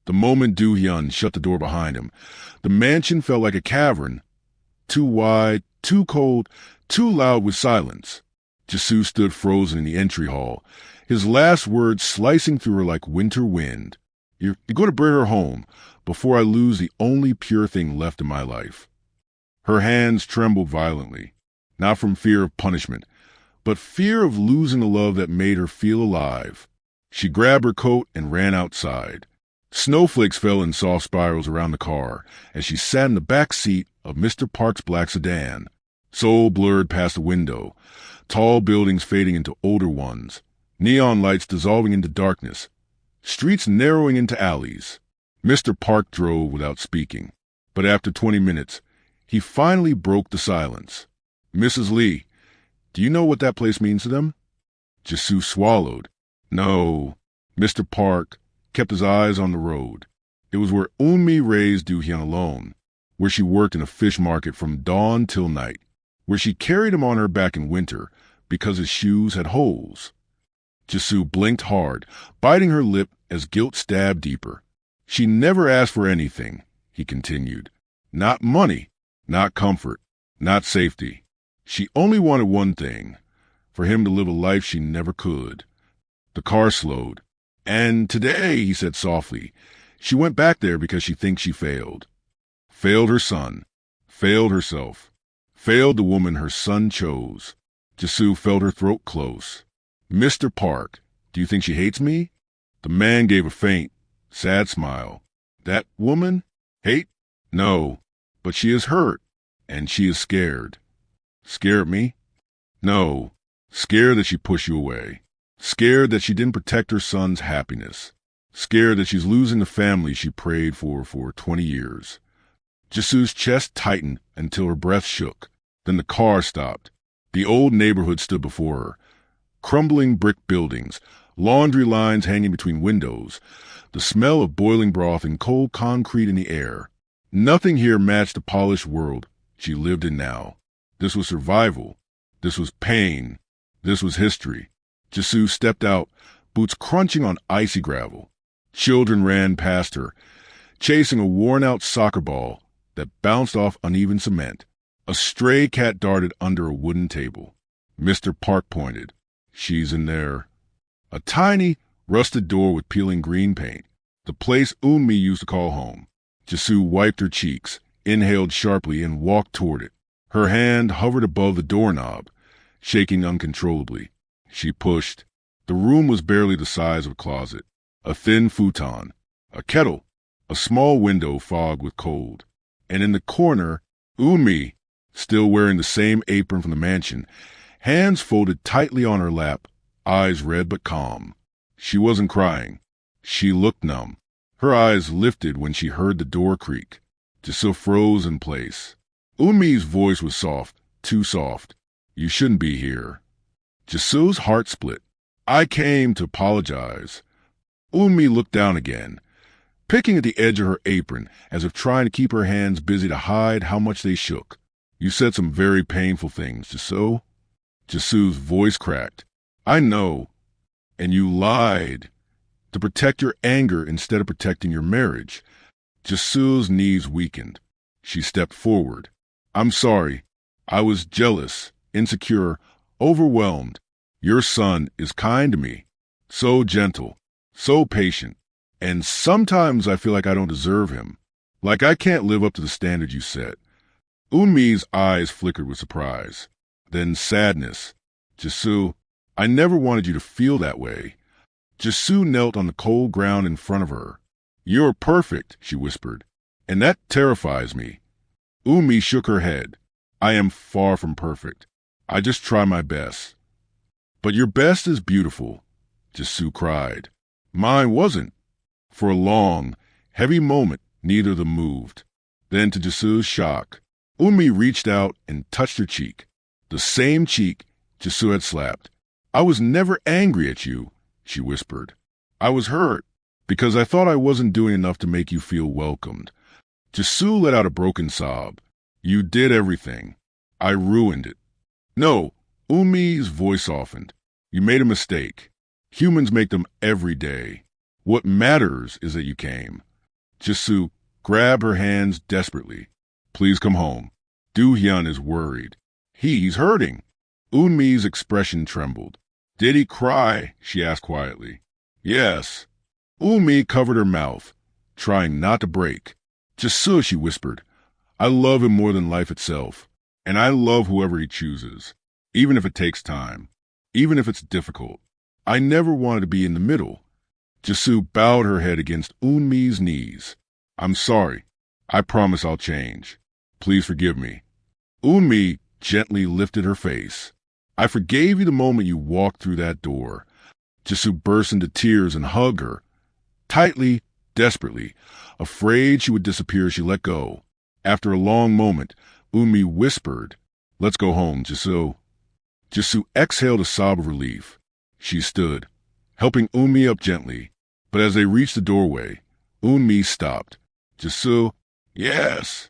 The moment Do-hyun shut the door behind him, the mansion felt like a cavern, too wide, too cold, too loud with silence. Jisoo stood frozen in the entry hall, his last words slicing through her like winter wind. You're going to bring her home before I lose the only pure thing left in my life. Her hands trembled violently, not from fear of punishment, but fear of losing the love that made her feel alive. She grabbed her coat and ran outside. Snowflakes fell in soft spirals around the car as she sat in the back seat of Mr. Park's black sedan. Soul blurred past the window, tall buildings fading into older ones, neon lights dissolving into darkness, streets narrowing into alleys. Mr. Park drove without speaking, but after 20 minutes, he finally broke the silence. Mrs. Lee, do you know what that place means to them? Jisoo swallowed. No. Mr. Park kept his eyes on the road. It was where Unmi raised Do-hyun alone, where she worked in a fish market from dawn till night, where she carried him on her back in winter because his shoes had holes. Jisoo blinked hard, biting her lip as guilt stabbed deeper. She never asked for anything, he continued. Not money, not comfort, not safety. She only wanted one thing, for him to live a life she never could. The car slowed. And today, he said softly, she went back there because she thinks she failed. Failed her son, failed herself, failed the woman her son chose. Jisoo felt her throat close. Mr. Park, do you think she hates me? The man gave a faint, sad smile. That woman? Hate? No, but she is hurt, and she is scared. Scared me? No, scared that she pushed you away. Scared that she didn't protect her son's happiness. Scared that she's losing the family she prayed for 20 years. Jisoo's chest tightened until her breath shook. Then the car stopped. The old neighborhood stood before her. Crumbling brick buildings, laundry lines hanging between windows, the smell of boiling broth and cold concrete in the air. Nothing here matched the polished world she lived in now. This was survival. This was pain. This was history. Jisoo stepped out, boots crunching on icy gravel. Children ran past her, chasing a worn-out soccer ball that bounced off uneven cement. A stray cat darted under a wooden table. Mr. Park pointed. She's in there. A tiny, rusted door with peeling green paint. The place Eunmi used to call home. Jisoo wiped her cheeks, inhaled sharply, and walked toward it. Her hand hovered above the doorknob, shaking uncontrollably. She pushed. The room was barely the size of a closet. A thin futon, a kettle, a small window fogged with cold. And in the corner, Eunmi, still wearing the same apron from the mansion, hands folded tightly on her lap, eyes red but calm. She wasn't crying. She looked numb. Her eyes lifted when she heard the door creak. Jisoo froze in place. Eunmi's voice was soft, too soft. You shouldn't be here. Jisoo's heart split. I came to apologize. Eunmi looked down again, picking at the edge of her apron as if trying to keep her hands busy to hide how much they shook. You said some very painful things, Jisoo. Jisoo's voice cracked. I know. And you lied. To protect your anger instead of protecting your marriage. Jisoo's knees weakened. She stepped forward. I'm sorry. I was jealous, insecure, overwhelmed. Your son is kind to me. So gentle, so patient. And sometimes I feel like I don't deserve him. Like I can't live up to the standard you set. Eunmi's eyes flickered with surprise. Then sadness. Jisoo, I never wanted you to feel that way. Jisoo knelt on the cold ground in front of her. You're perfect, she whispered, and that terrifies me. Eunmi shook her head. I am far from perfect. I just try my best. But your best is beautiful, Jisoo cried. Mine wasn't. For a long, heavy moment, neither of them moved. Then, to Jisoo's shock, Eunmi reached out and touched her cheek. The same cheek Jisoo had slapped. I was never angry at you, she whispered. I was hurt, because I thought I wasn't doing enough to make you feel welcomed. Jisoo let out a broken sob. You did everything. I ruined it. No, Eunmi's voice softened. You made a mistake. Humans make them every day. What matters is that you came. Jisoo grabbed her hands desperately. Please come home. Do-hyun is worried. He's hurting. Eunmi's expression trembled. Did he cry? She asked quietly. Yes. Eunmi covered her mouth, trying not to break. Jisoo, she whispered. I love him more than life itself, and I love whoever he chooses, even if it takes time, even if it's difficult. I never wanted to be in the middle. Jisoo bowed her head against Eunmi's knees. I'm sorry. I promise I'll change. Please forgive me. Eunmi gently lifted her face. I forgave you the moment you walked through that door. Jisoo burst into tears and hugged her. Tightly, desperately, afraid she would disappear, she let go. After a long moment, Eunmi whispered, Let's go home, Jisoo. Jisoo exhaled a sob of relief. She stood, helping Eunmi up gently. But as they reached the doorway, Eunmi stopped. Jisoo, yes.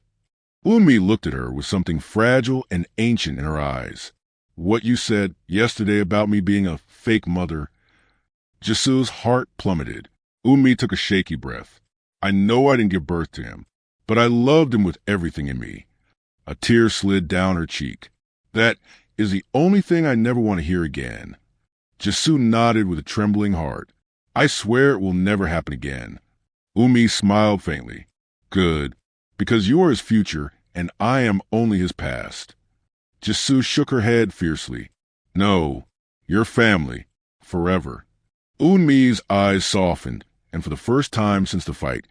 Umi looked at her with something fragile and ancient in her eyes. What you said yesterday about me being a fake mother. Jisu's heart plummeted. Umi took a shaky breath. I know I didn't give birth to him, but I loved him with everything in me. A tear slid down her cheek. That is the only thing I never want to hear again. Jisu nodded with a trembling heart. I swear it will never happen again. Umi smiled faintly. Good, because you are his future and I am only his past. Jisu shook her head fiercely. No, your family, forever. Umi's eyes softened, and for the first time since the fight,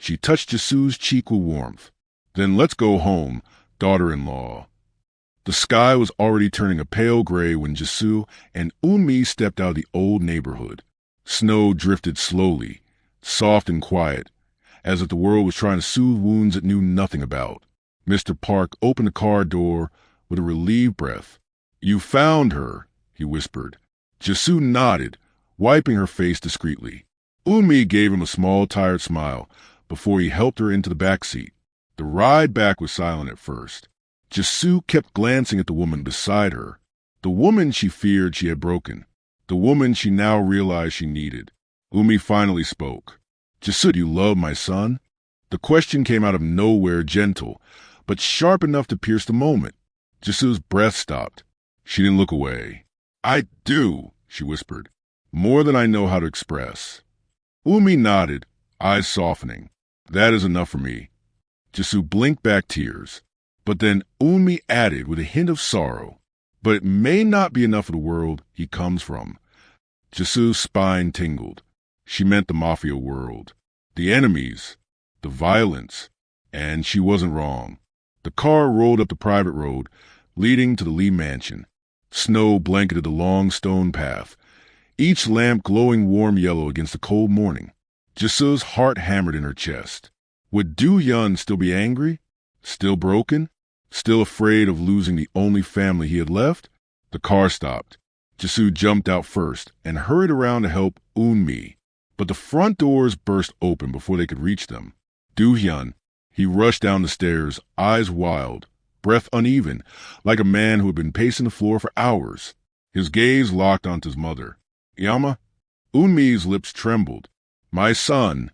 she touched Jisu's cheek with warmth. Then let's go home, daughter-in-law. The sky was already turning a pale gray when Jisu and Umi stepped out of the old neighborhood. Snow drifted slowly, soft and quiet, as if the world was trying to soothe wounds it knew nothing about. Mr. Park opened the car door with a relieved breath. You found her, he whispered. Jisu nodded, wiping her face discreetly. Umi gave him a small, tired smile before he helped her into the back seat. The ride back was silent at first. Jisu kept glancing at the woman beside her, the woman she feared she had broken, the woman she now realized she needed. Umi finally spoke. Jisu, do you love my son? The question came out of nowhere, gentle, but sharp enough to pierce the moment. Jisu's breath stopped. She didn't look away. I do, she whispered, more than I know how to express. Umi nodded, eyes softening. That is enough for me. Jisu blinked back tears. But then Umi added with a hint of sorrow, but it may not be enough of the world he comes from. Jisu's spine tingled. She meant the Mafia world, the enemies, the violence, and she wasn't wrong. The car rolled up the private road leading to the Lee mansion. Snow blanketed the long stone path, each lamp glowing warm yellow against the cold morning. Jisu's heart hammered in her chest. Would Du-Yun still be angry? Still broken? Still afraid of losing the only family he had left? The car stopped. Jisu jumped out first and hurried around to help Umi, but the front doors burst open before they could reach them. Du-Hyun, he rushed down the stairs, eyes wild, breath uneven, like a man who had been pacing the floor for hours. His gaze locked onto his mother. Yama? Umi's lips trembled. My son.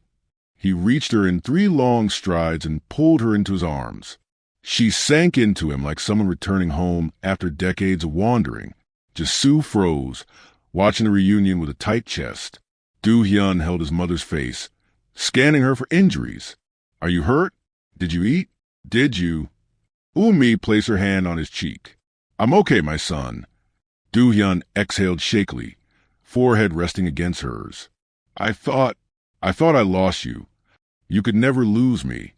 He reached her in 3 long strides and pulled her into his arms. She sank into him like someone returning home after decades of wandering. Jisu froze, watching the reunion with a tight chest. Du-Hyun held his mother's face, scanning her for injuries. Are you hurt? Did you eat? Did you? Umi placed her hand on his cheek. I'm okay, my son. Du-Hyun exhaled shakily, forehead resting against hers. I thought I lost you. You could never lose me.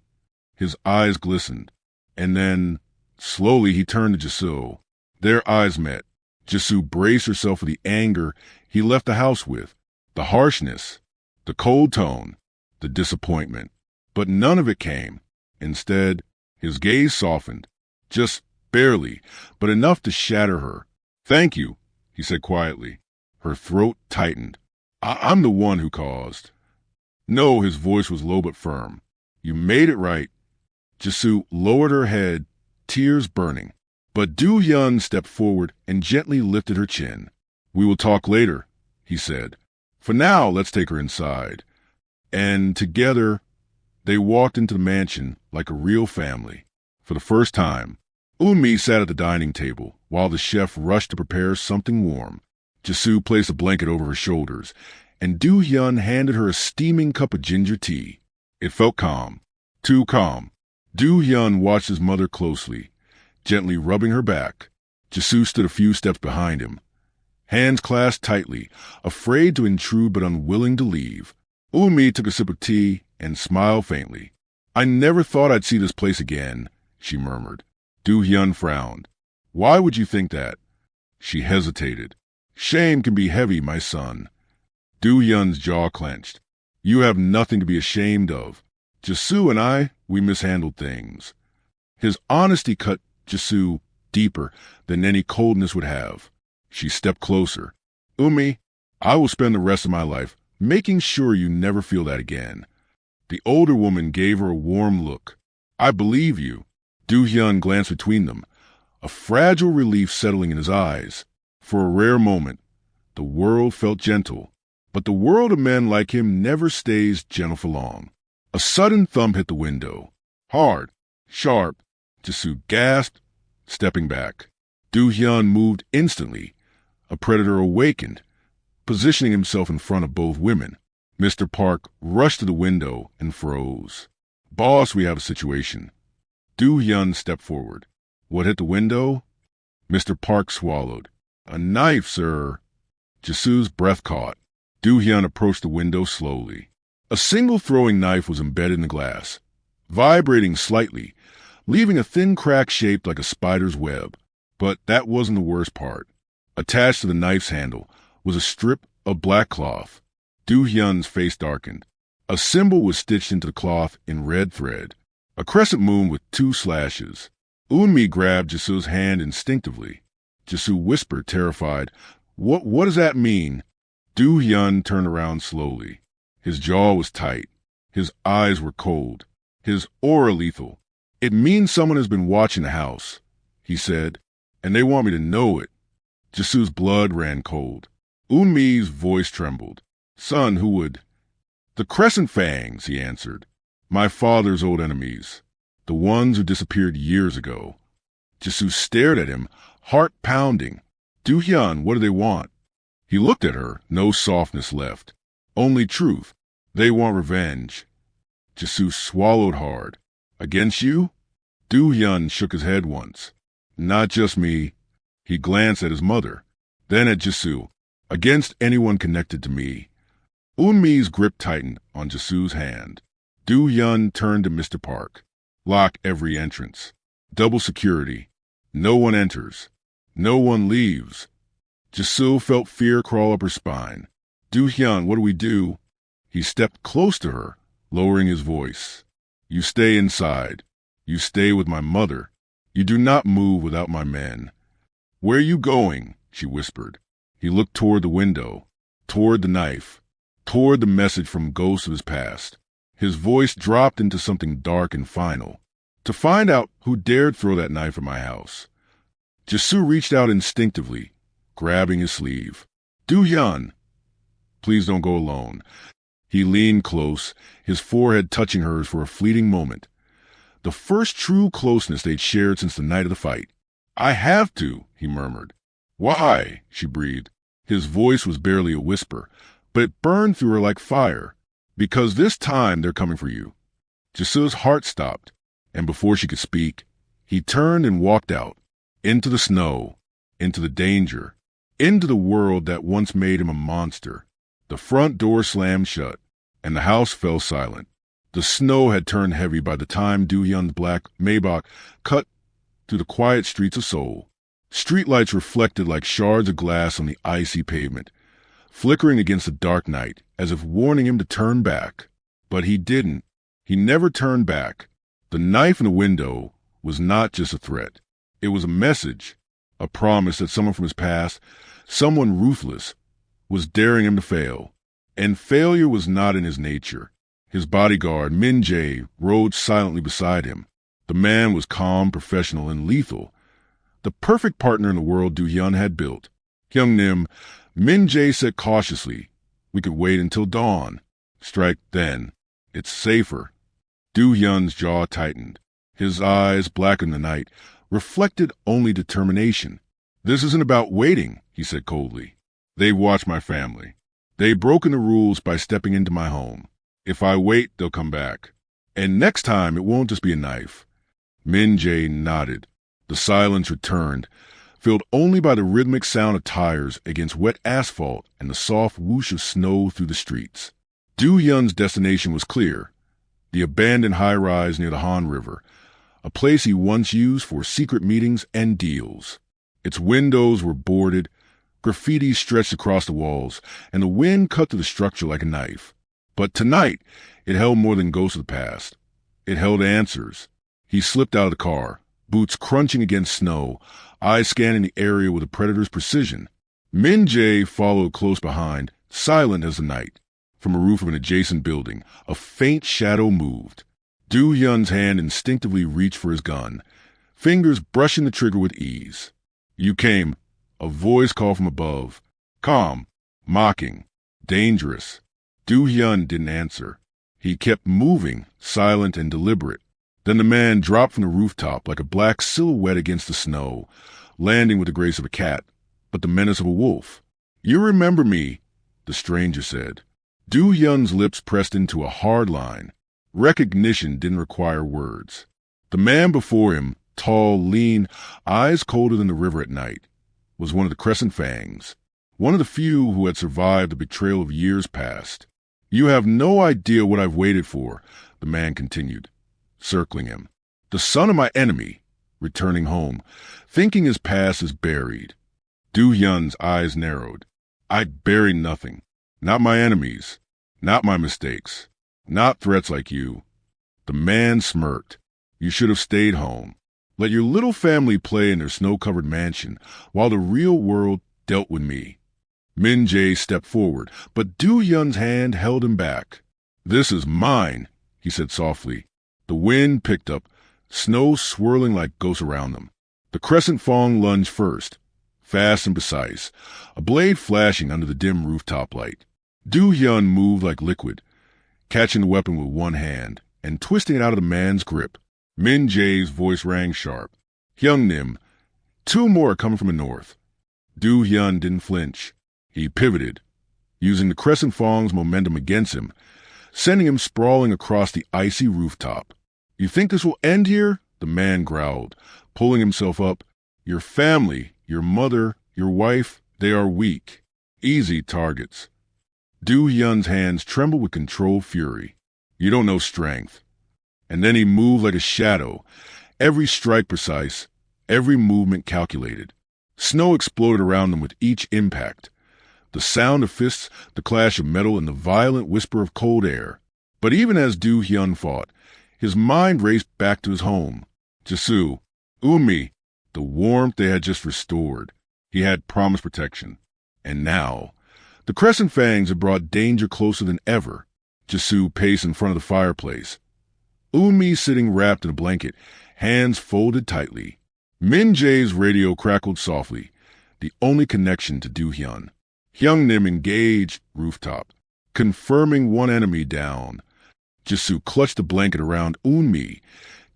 His eyes glistened. And then, slowly, he turned to Jisu. Their eyes met. Jisu braced herself for the anger he left the house with, the harshness, the cold tone, the disappointment. But none of it came. Instead, his gaze softened, just barely, but enough to shatter her. Thank you, he said quietly. Her throat tightened. I'm the one who caused. No, his voice was low but firm. You made it right. Jisu lowered her head, tears burning. But Du-Hyun stepped forward and gently lifted her chin. We will talk later, he said. For now, let's take her inside. And together, they walked into the mansion like a real family. For the first time, Umi sat at the dining table while the chef rushed to prepare something warm. Jisu placed a blanket over her shoulders, and Du-Hyun handed her a steaming cup of ginger tea. It felt calm, too calm. Du-Hyun watched his mother closely, gently rubbing her back. Jisu stood a few steps behind him, hands clasped tightly, afraid to intrude but unwilling to leave. Umi took a sip of tea and smiled faintly. I never thought I'd see this place again, she murmured. Du-Hyun frowned. Why would you think that? She hesitated. Shame can be heavy, my son. Du-Hyun's jaw clenched. You have nothing to be ashamed of. Jisu and I, we mishandled things. His honesty cut Jisu deeper than any coldness would have. She stepped closer. Umi, I will spend the rest of my life making sure you never feel that again. The older woman gave her a warm look. I believe you. Do-hyun glanced between them, a fragile relief settling in his eyes. For a rare moment, the world felt gentle, but the world of men like him never stays gentle for long. A sudden thump hit the window. Hard, sharp. Jisoo gasped, stepping back. Do-hyun moved instantly. A predator awakened, positioning himself in front of both women. Mr. Park rushed to the window and froze. "Boss, we have a situation." Do-hyun stepped forward. "What hit the window?" Mr. Park swallowed. "A knife, sir." Jisoo's breath caught. Do-hyun approached the window slowly. A single throwing knife was embedded in the glass, vibrating slightly, leaving a thin crack shaped like a spider's web. But that wasn't the worst part. Attached to the knife's handle was a strip of black cloth. Do-hyun's face darkened. A symbol was stitched into the cloth in red thread, a crescent moon with 2 slashes. Eunmi grabbed Jisoo's hand instinctively. Jisoo whispered, terrified, What does that mean?" Do-hyun turned around slowly. His jaw was tight. His eyes were cold. His aura lethal. "It means someone has been watching the house," he said, "and they want me to know it." Jisoo's blood ran cold. Eunmi's voice trembled. "Son, who would—" "The Crescent Fangs," he answered. "My father's old enemies. The ones who disappeared years ago." Jisoo stared at him, heart pounding. "Do-hyun, what do they want?" He looked at her, no softness left. Only truth. "They want revenge." Jisoo swallowed hard. "Against you?" Do-hyun shook his head once. "Not just me." He glanced at his mother, then at Jisoo. "Against anyone connected to me." Eunmi's grip tightened on Jisoo's hand. Do-hyun turned to Mr. Park. "Lock every entrance. Double security. No one enters. No one leaves." Jisoo felt fear crawl up her spine. "Do-hyun, what do we do?" He stepped close to her, lowering his voice. "You stay inside. You stay with my mother. You do not move without my men." "Where are you going?" she whispered. He looked toward the window, toward the knife, toward the message from ghosts of his past. His voice dropped into something dark and final. "To find out who dared throw that knife at my house." Jisoo reached out instinctively, grabbing his sleeve. "Do-hyun, please don't go alone." He leaned close, his forehead touching hers for a fleeting moment. The first true closeness they'd shared since the night of the fight. "I have to," he murmured. "Why?" she breathed. His voice was barely a whisper, but it burned through her like fire. "Because this time they're coming for you." Jisoo's heart stopped, and before she could speak, he turned and walked out, into the snow, into the danger, into the world that once made him a monster. The front door slammed shut, and the house fell silent. The snow had turned heavy by the time Do-hyun's black Maybach cut through the quiet streets of Seoul. Streetlights reflected like shards of glass on the icy pavement, flickering against the dark night as if warning him to turn back. But he didn't. He never turned back. The knife in the window was not just a threat. It was a message, a promise that someone from his past, someone ruthless, was daring him to fail. And failure was not in his nature. His bodyguard, Min Jae, rode silently beside him. The man was calm, professional, and lethal. The perfect partner in the world Do-hyun had built. "Hyung-nim," Min Jae said cautiously, "we could wait until dawn. Strike then. It's safer." Do-hyun's jaw tightened. His eyes, black in the night, reflected only determination. "This isn't about waiting," he said coldly. "They've watched my family. They've broken the rules by stepping into my home. If I wait, they'll come back. And next time, it won't just be a knife." Min Jae nodded. The silence returned, filled only by the rhythmic sound of tires against wet asphalt and the soft whoosh of snow through the streets. Do-hyun's destination was clear. The abandoned high-rise near the Han River, a place he once used for secret meetings and deals. Its windows were boarded, graffiti stretched across the walls, and the wind cut through the structure like a knife. But tonight, it held more than ghosts of the past. It held answers. He slipped out of the car, boots crunching against snow, eyes scanning the area with a predator's precision. Min Jae followed close behind, silent as the night. From a roof of an adjacent building, a faint shadow moved. Do-hyun's hand instinctively reached for his gun, fingers brushing the trigger with ease. You came, a voice called from above. Calm, mocking, dangerous. Do-hyun didn't answer. He kept moving, silent and deliberate. Then the man dropped from the rooftop like a black silhouette against the snow, landing with the grace of a cat, but the menace of a wolf. You remember me, the stranger said. Do-hyun's lips pressed into a hard line. Recognition didn't require words. The man before him, tall, lean, eyes colder than the river at night, was one of the Crescent Fangs, one of the few who had survived the betrayal of years past. You have no idea what I've waited for, the man continued, circling him. The son of my enemy, returning home, thinking his past is buried. Do-hyun's eyes narrowed. I'd bury nothing. Not my enemies. Not my mistakes. Not threats like you. The man smirked. You should have stayed home. Let your little family play in their snow-covered mansion while the real world dealt with me. Min-jae stepped forward, but Do-hyun's hand held him back. This is mine, he said softly. The wind picked up, snow swirling like ghosts around them. The Crescent Fang lunged first, fast and precise, a blade flashing under the dim rooftop light. Do-hyun moved like liquid, catching the weapon with one hand and twisting it out of the man's grip. Min-jae's voice rang sharp. Hyung-nim, 2 more are coming from the north. Do-hyun didn't flinch. He pivoted, using the Crescent Fang's momentum against him, sending him sprawling across the icy rooftop. You think this will end here? The man growled, pulling himself up. Your family, your mother, your wife, they are weak. Easy targets. Do-hyun's hands trembled with controlled fury. You don't know strength. And then he moved like a shadow, every strike precise, every movement calculated. Snow exploded around them with each impact. The sound of fists, the clash of metal, and the violent whisper of cold air. But even as Do-hyun fought, his mind raced back to his home. Jasu, Umi, the warmth they had just restored. He had promised protection. And now, the Crescent Fangs had brought danger closer than ever. Jasu paced in front of the fireplace. Umi sitting wrapped in a blanket, hands folded tightly. Min-jae's radio crackled softly, the only connection to Do-hyun. Hyung-nim engaged rooftop, confirming one enemy down. Jasu clutched the blanket around Umi,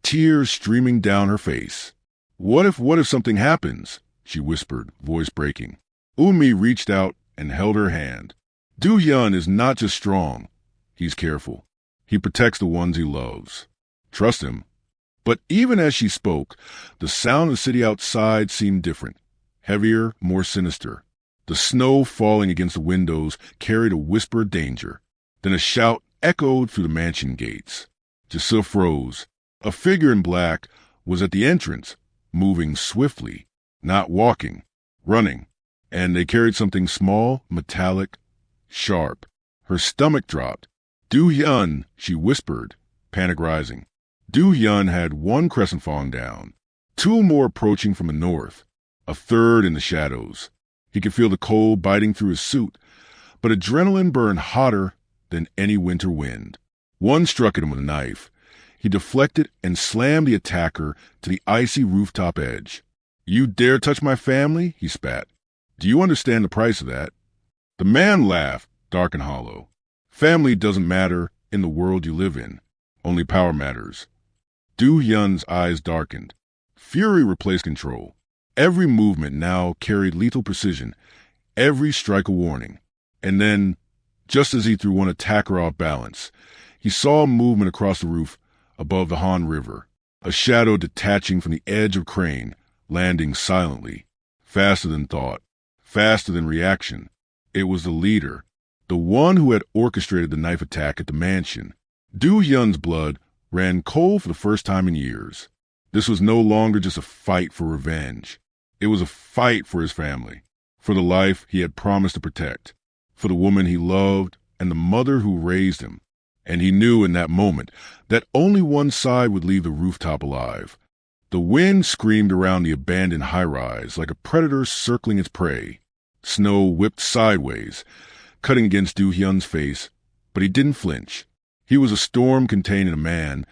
tears streaming down her face. What if something happens? She whispered, voice breaking. Umi reached out and held her hand. Do-hyun is not just strong. He's careful. He protects the ones he loves. Trust him. But even as she spoke, the sound of the city outside seemed different, heavier, more sinister. The snow falling against the windows carried a whisper of danger. Then a shout echoed through the mansion gates. Jasu froze. A figure in black was at the entrance, moving swiftly, not walking, running. And they carried something small, metallic, sharp. Her stomach dropped. Do-hyun, she whispered, panic rising. Do-hyun had 1 Crescent Fang down, 2 more approaching from the north, a 3rd in the shadows. He could feel the cold biting through his suit, but adrenaline burned hotter than any winter wind. One struck at him with a knife. He deflected and slammed the attacker to the icy rooftop edge. You dare touch my family? He spat. Do you understand the price of that? The man laughed, dark and hollow. Family doesn't matter in the world you live in. Only power matters. Do-hyun's eyes darkened. Fury replaced control. Every movement now carried lethal precision, every strike a warning. And then, just as he threw one attacker off balance, he saw movement across the roof above the Han River, a shadow detaching from the edge of crane, landing silently, faster than thought, faster than reaction. It was the leader, the one who had orchestrated the knife attack at the mansion. Do-hyun's blood ran cold for the first time in years. This was no longer just a fight for revenge. It was a fight for his family, for the life he had promised to protect, for the woman he loved and the mother who raised him. And he knew in that moment that only one side would leave the rooftop alive. The wind screamed around the abandoned high-rise like a predator circling its prey. Snow whipped sideways, cutting against Do-hyun's face, but he didn't flinch. He was a storm contained in a man,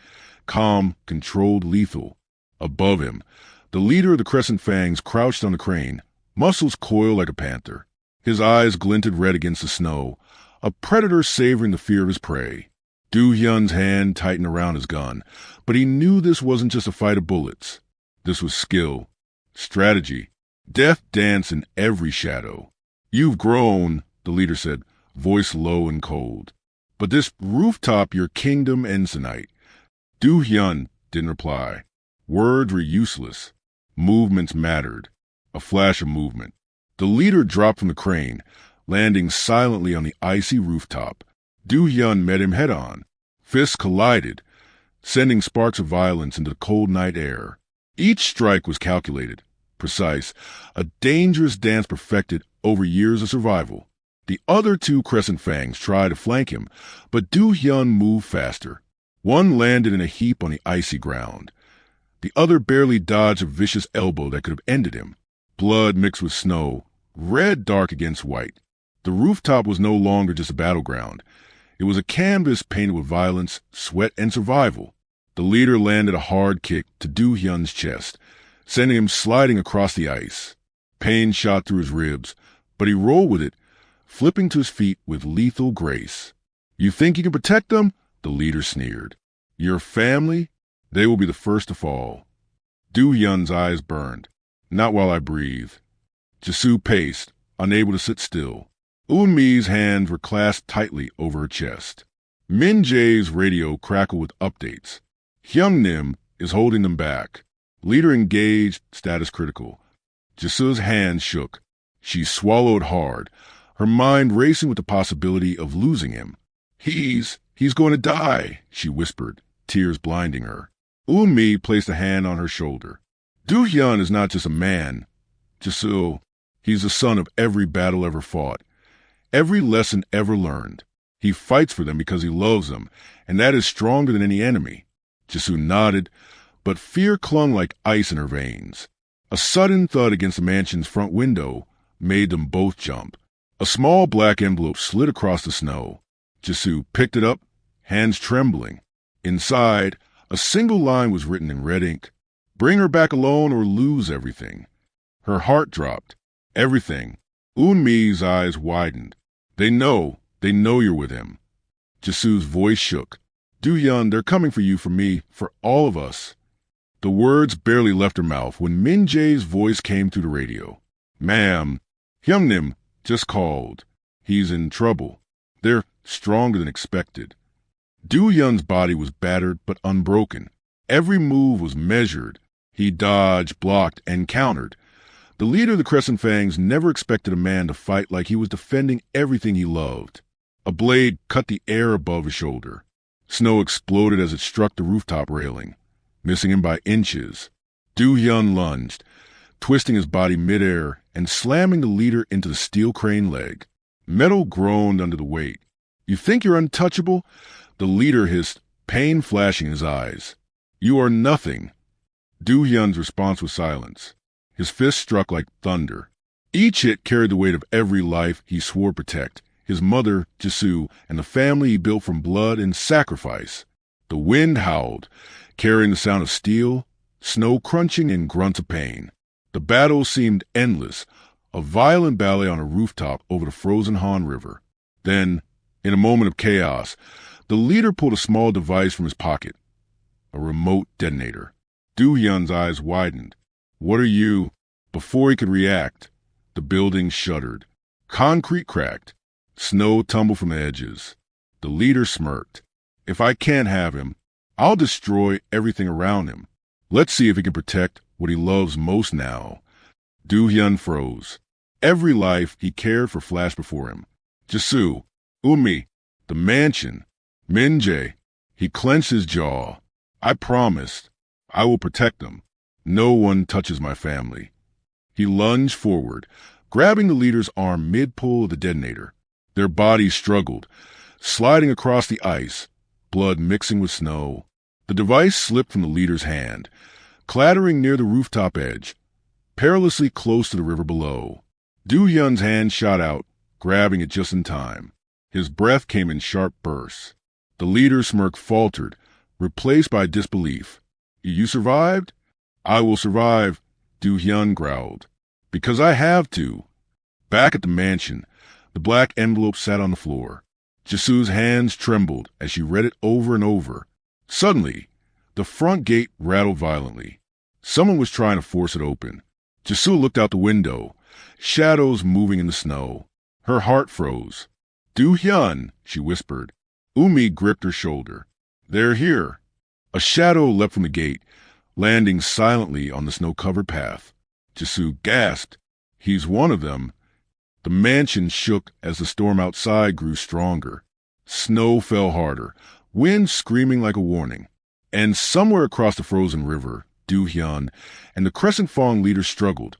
calm, controlled, lethal. Above him, the leader of the Crescent Fangs crouched on the crane, muscles coiled like a panther. His eyes glinted red against the snow, a predator savoring the fear of his prey. Do-hyun's hand tightened around his gun, but he knew this wasn't just a fight of bullets. This was skill, strategy. Death danced in every shadow. "You've grown," the leader said, voice low and cold. "But this rooftop, your kingdom, ends tonight." Do-hyun didn't reply. Words were useless. Movements mattered. A flash of movement. The leader dropped from the crane, landing silently on the icy rooftop. Do-hyun met him head-on. Fists collided, sending sparks of violence into the cold night air. Each strike was calculated, precise, a dangerous dance perfected over years of survival. The other two Crescent Fangs tried to flank him, but Do-hyun moved faster. One landed in a heap on the icy ground. The other barely dodged a vicious elbow that could have ended him. Blood mixed with snow, red dark against white. The rooftop was no longer just a battleground. It was a canvas painted with violence, sweat, and survival. The leader landed a hard kick to Do-hyun's chest, sending him sliding across the ice. Pain shot through his ribs, but he rolled with it, flipping to his feet with lethal grace. "You think you can protect them?" the leader sneered. "Your family? They will be the first to fall." Do-hyun's eyes burned. "Not while I breathe." Jisoo paced, unable to sit still. Eun-mi's hands were clasped tightly over her chest. Min-jae's radio crackled with updates. Hyung-nim is holding them back. Leader engaged, status critical. Jisoo's hands shook. She swallowed hard, her mind racing with the possibility of losing him. He's going to die," she whispered, tears blinding her. Eun-mi placed a hand on her shoulder. "Do-hyun is not just a man. Jisoo, he's the son of every battle ever fought, every lesson ever learned. He fights for them because he loves them, and that is stronger than any enemy." Jisoo nodded, but fear clung like ice in her veins. A sudden thud against the mansion's front window made them both jump. A small black envelope slid across the snow. Jisoo picked it up, hands trembling. Inside, a single line was written in red ink. "Bring her back alone or lose everything." Her heart dropped. "Everything." Eun-mi's eyes widened. They know you're with him." Jisoo's voice shook. "Do-hyun, they're coming for you, for me, for all of us." The words barely left her mouth when Min-jae's voice came through the radio. "Ma'am, Hyung-nim just called. He's in trouble. They're stronger than expected." Do-hyun's body was battered but unbroken. Every move was measured. He dodged, blocked, and countered. The leader of the Crescent Fangs never expected a man to fight like he was defending everything he loved. A blade cut the air above his shoulder. Snow exploded as it struck the rooftop railing, missing him by inches. Do-hyun lunged, twisting his body midair and slamming the leader into the steel crane leg. Metal groaned under the weight. "You think you're untouchable?" The leader hissed, pain flashing in his eyes. "You are nothing." Do-hyun's response was silence. His fist struck like thunder. Each hit carried the weight of every life he swore to protect, his mother, Jisoo, and the family he built from blood and sacrifice. The wind howled, carrying the sound of steel, snow crunching, and grunts of pain. The battle seemed endless, a violent ballet on a rooftop over the frozen Han River. Then, in a moment of chaos, the leader pulled a small device from his pocket, a remote detonator. Do-hyun's eyes widened. "What are you?" Before he could react, the building shuddered. Concrete cracked. Snow tumbled from the edges. The leader smirked. "If I can't have him, I'll destroy everything around him. Let's see if he can protect what he loves most now." Do-hyun froze. Every life he cared for flashed before him. Jisoo, Eun-mi, the mansion, Min-jae. He clenched his jaw. "I promised. I will protect them. No one touches my family." He lunged forward, grabbing the leader's arm mid-pull of the detonator. Their bodies struggled, sliding across the ice, blood mixing with snow. The device slipped from the leader's hand, clattering near the rooftop edge, perilously close to the river below. Do-hyun's hand shot out, grabbing it just in time. His breath came in sharp bursts. The leader's smirk faltered, replaced by disbelief. "You survived?" I will survive, Do-hyun growled. Because I have to. Back at the mansion, the black envelope sat on the floor. Jisoo's hands trembled as she read it over and over. Suddenly, the front gate rattled violently. Someone was trying to force it open. Jisoo looked out the window, shadows moving in the snow. Her heart froze. Do-hyun, she whispered. Umi gripped her shoulder. They're here. A shadow leapt from the gate, landing silently on the snow-covered path. Jisoo gasped. He's one of them. The mansion shook as the storm outside grew stronger. Snow fell harder, wind screaming like a warning. And somewhere across the frozen river, Do-hyun and the Crescent Fawn leader struggled,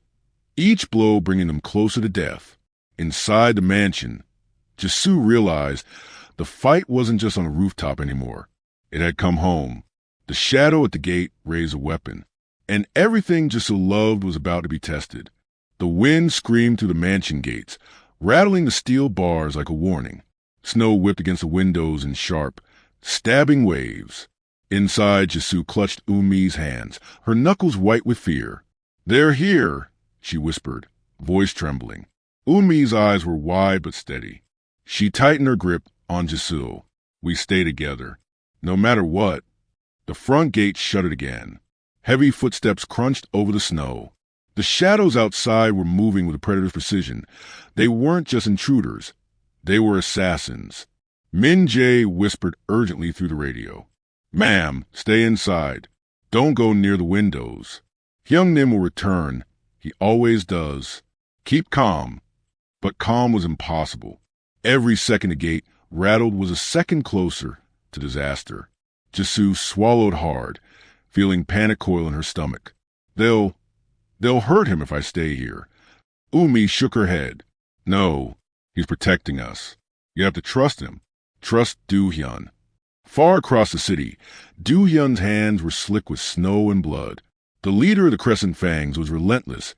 each blow bringing them closer to death. Inside the mansion, Jisoo realized the fight wasn't just on a rooftop anymore. It had come home. The shadow at the gate raised a weapon, and everything Jisoo loved was about to be tested. The wind screamed through the mansion gates, rattling the steel bars like a warning. Snow whipped against the windows in sharp, stabbing waves. Inside, Jisoo clutched Umi's hands, her knuckles white with fear. They're here, she whispered, voice trembling. Umi's eyes were wide but steady. She tightened her grip on Jisoo. We stay together, no matter what. The front gate shuttered again. Heavy footsteps crunched over the snow. The shadows outside were moving with a predator's precision. They weren't just intruders. They were assassins. Min Jae whispered urgently through the radio. Ma'am, stay inside. Don't go near the windows. Hyung Nim will return. He always does. Keep calm. But calm was impossible. Every second the gate rattled was a second closer to disaster. Jisoo swallowed hard, feeling panic coil in her stomach. They'll hurt him if I stay here. Umi shook her head. No, he's protecting us. You have to trust him. Trust Do-hyun. Far across the city, Do-hyun's hands were slick with snow and blood. The leader of the Crescent Fangs was relentless.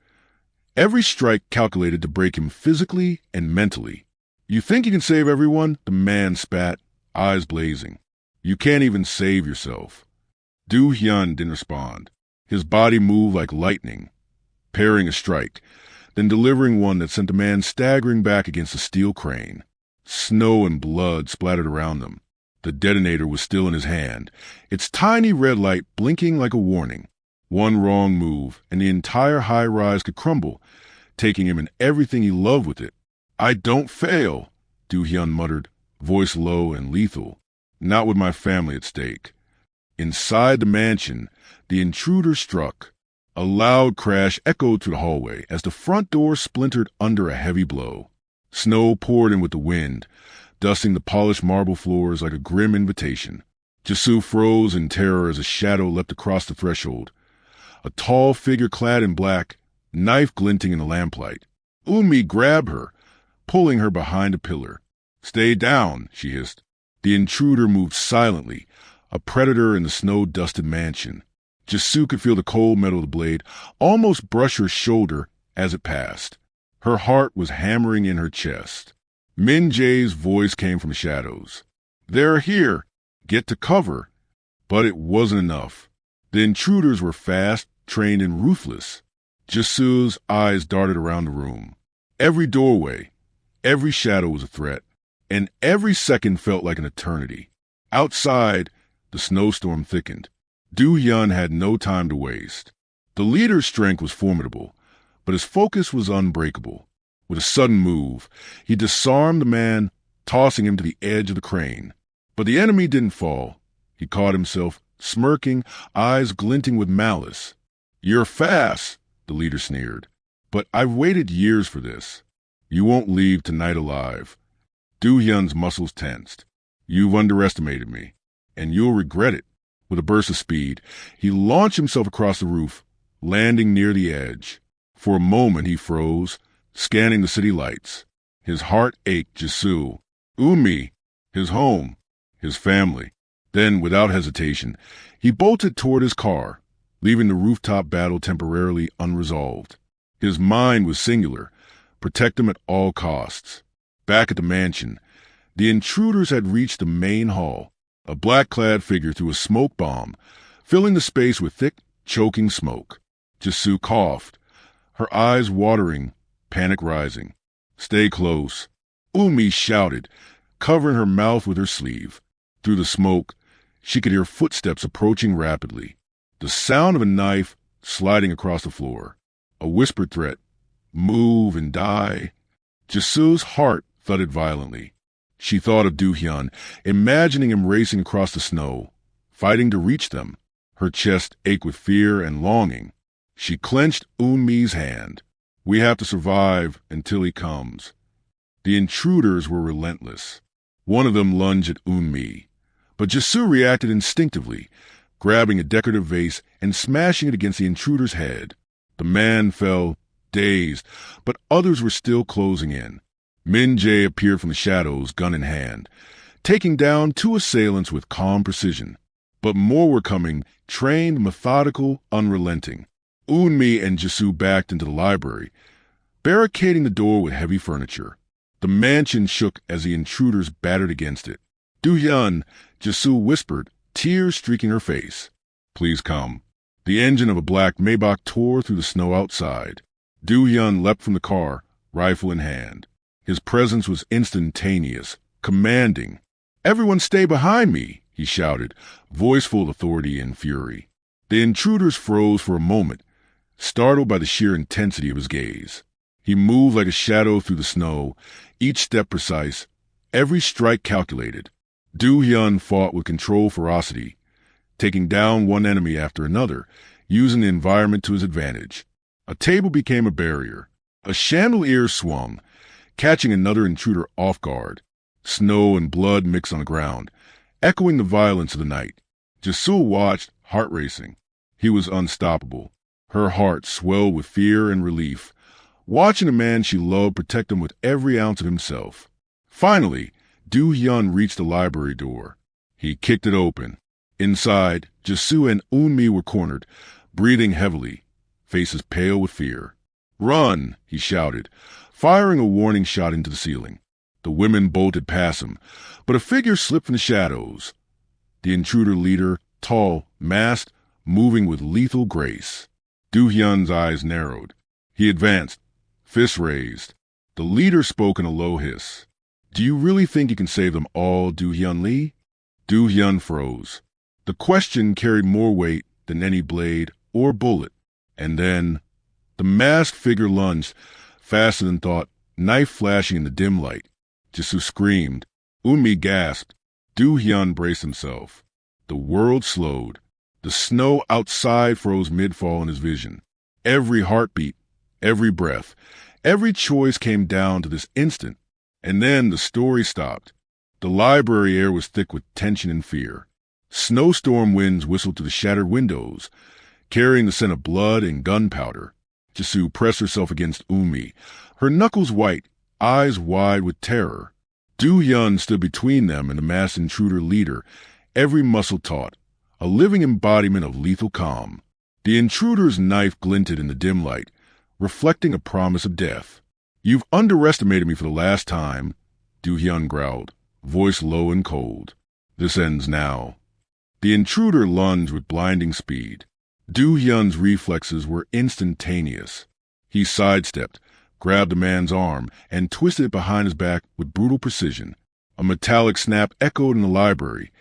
Every strike calculated to break him physically and mentally. You think you can save everyone? The man spat, eyes blazing. You can't even save yourself. Do-hyun didn't respond. His body moved like lightning, parrying a strike, then delivering one that sent the man staggering back against a steel crane. Snow and blood splattered around them. The detonator was still in his hand, its tiny red light blinking like a warning. One wrong move, and the entire high-rise could crumble, taking him and everything he loved with it. I don't fail, Do-hyun muttered, voice low and lethal. Not with my family at stake. Inside the mansion, the intruder struck. A loud crash echoed through the hallway as the front door splintered under a heavy blow. Snow poured in with the wind, dusting the polished marble floors like a grim invitation. Jisoo froze in terror as a shadow leapt across the threshold. A tall figure clad in black, knife glinting in the lamplight. Umi grabbed her, pulling her behind a pillar. Stay down, she hissed. The intruder moved silently, a predator in the snow-dusted mansion. Jisoo could feel the cold metal of the blade almost brush her shoulder as it passed. Her heart was hammering in her chest. Min Jae's voice came from the shadows. They're here. Get to cover. But it wasn't enough. The intruders were fast, trained, and ruthless. Jisoo's eyes darted around the room. Every doorway, every shadow was a threat, and every second felt like an eternity. Outside, the snowstorm thickened. Do-hyun had no time to waste. The leader's strength was formidable, but his focus was unbreakable. With a sudden move, he disarmed the man, tossing him to the edge of the crane. But the enemy didn't fall. He caught himself, smirking, eyes glinting with malice. You're fast, the leader sneered. But I've waited years for this. You won't leave tonight alive. Do-hyun's muscles tensed. You've underestimated me, and you'll regret it. With a burst of speed, he launched himself across the roof, landing near the edge. For a moment he froze, scanning the city lights. His heart ached. Jisoo, Umi, his home, his family. Then, without hesitation, he bolted toward his car, leaving the rooftop battle temporarily unresolved. His mind was singular: protect them at all costs. Back at the mansion, the intruders had reached the main hall. A black-clad figure threw a smoke bomb, filling the space with thick, choking smoke. Jisoo coughed, her eyes watering, panic rising. Stay close, Umi shouted, covering her mouth with her sleeve. Through the smoke, she could hear footsteps approaching rapidly. The sound of a knife sliding across the floor. A whispered threat. Move and die. Jisoo's heart thudded violently. She thought of Do-hyun, imagining him racing across the snow, fighting to reach them. Her chest ached with fear and longing. She clenched Eunmi's hand. We have to survive until he comes. The intruders were relentless. One of them lunged at Eunmi, but Jisoo reacted instinctively, grabbing a decorative vase and smashing it against the intruder's head. The man fell, dazed, but others were still closing in. Min-jae appeared from the shadows, gun in hand, taking down 2 assailants with calm precision. But more were coming, trained, methodical, unrelenting. Eunmi and Jisoo backed into the library, barricading the door with heavy furniture. The mansion shook as the intruders battered against it. Do-hyun, Jisoo whispered, tears streaking her face. Please come. The engine of a black Maybach tore through the snow outside. Do-hyun leapt from the car, rifle in hand. His presence was instantaneous, commanding. Everyone stay behind me, he shouted, voice full of authority and fury. The intruders froze for a moment, startled by the sheer intensity of his gaze. He moved like a shadow through the snow, each step precise, every strike calculated. Do-hyun fought with controlled ferocity, taking down one enemy after another, using the environment to his advantage. A table became a barrier. A chandelier swung, catching another intruder off guard. Snow and blood mixed on the ground, echoing the violence of the night. Jisoo watched, heart racing. He was unstoppable. Her heart swelled with fear and relief, watching the man she loved protect him with every ounce of himself. Finally, Do-hyun reached the library door. He kicked it open. Inside, Jisoo and Eunmi were cornered, breathing heavily, faces pale with fear. Run, he shouted, firing a warning shot into the ceiling. The women bolted past him, but a figure slipped from the shadows. The intruder leader, tall, masked, moving with lethal grace. Do-hyun's eyes narrowed. He advanced, fists raised. The leader spoke in a low hiss. Do you really think you can save them all, Do-hyun Lee? Do-hyun froze. The question carried more weight than any blade or bullet. And then, the masked figure lunged, faster than thought, knife flashing in the dim light. Jisoo screamed. Eunmi gasped. Do-hyun braced himself. The world slowed. The snow outside froze mid-fall in his vision. Every heartbeat, every breath, every choice came down to this instant. And then the story stopped. The library air was thick with tension and fear. Snowstorm winds whistled through the shattered windows, carrying the scent of blood and gunpowder. Jisoo pressed herself against Eunmi, her knuckles white, eyes wide with terror. Do-hyun stood between them and the masked intruder leader, every muscle taut, a living embodiment of lethal calm. The intruder's knife glinted in the dim light, reflecting a promise of death. You've underestimated me for the last time, Do-hyun growled, voice low and cold. This ends now. The intruder lunged with blinding speed. Do-hyun's reflexes were instantaneous. He sidestepped, grabbed the man's arm, and twisted it behind his back with brutal precision. A metallic snap echoed in the library.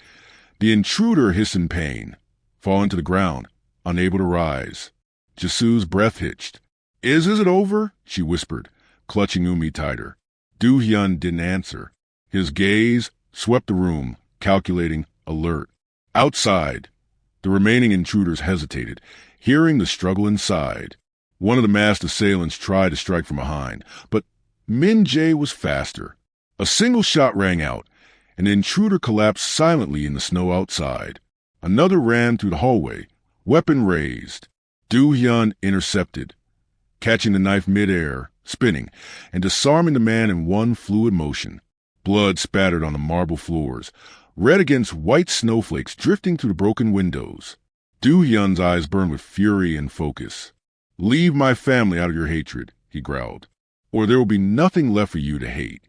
The intruder hissed in pain, falling to the ground, unable to rise. Jisoo's breath hitched. Is it over? She whispered, clutching Eunmi tighter. Do-hyun didn't answer. His gaze swept the room, calculating, alert. Outside, the remaining intruders hesitated, hearing the struggle inside. One of the masked assailants tried to strike from behind, but Min-jae was faster. A single shot rang out, and the intruder collapsed silently in the snow outside. Another ran through the hallway, weapon raised. Do-hyun intercepted, catching the knife midair, spinning, and disarming the man in one fluid motion. Blood spattered on the marble floors, red against white snowflakes drifting through the broken windows. Do-hyun's eyes burned with fury and focus. Leave my family out of your hatred, he growled, or there will be nothing left for you to hate.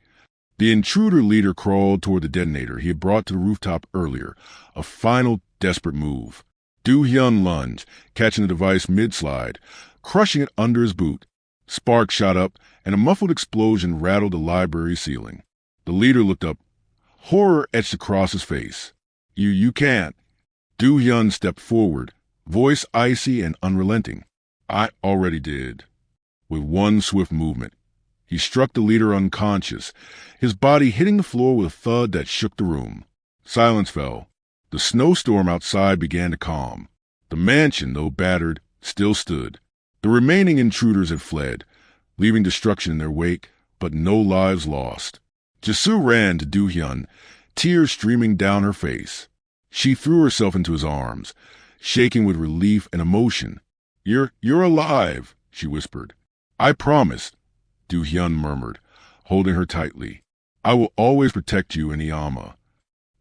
The intruder leader crawled toward the detonator he had brought to the rooftop earlier, a final desperate move. Do-hyun lunged, catching the device mid-slide, crushing it under his boot. Sparks shot up, and a muffled explosion rattled the library ceiling. The leader looked up, horror etched across his face. You can't. Do-hyun stepped forward, voice icy and unrelenting. I already did. With one swift movement, he struck the leader unconscious, his body hitting the floor with a thud that shook the room. Silence fell. The snowstorm outside began to calm. The mansion, though battered, still stood. The remaining intruders had fled, leaving destruction in their wake, but no lives lost. Jisoo ran to Do-hyun, tears streaming down her face. She threw herself into his arms, shaking with relief and emotion. You're alive, she whispered. I promised, Do-hyun murmured, holding her tightly. I will always protect you and Iyama.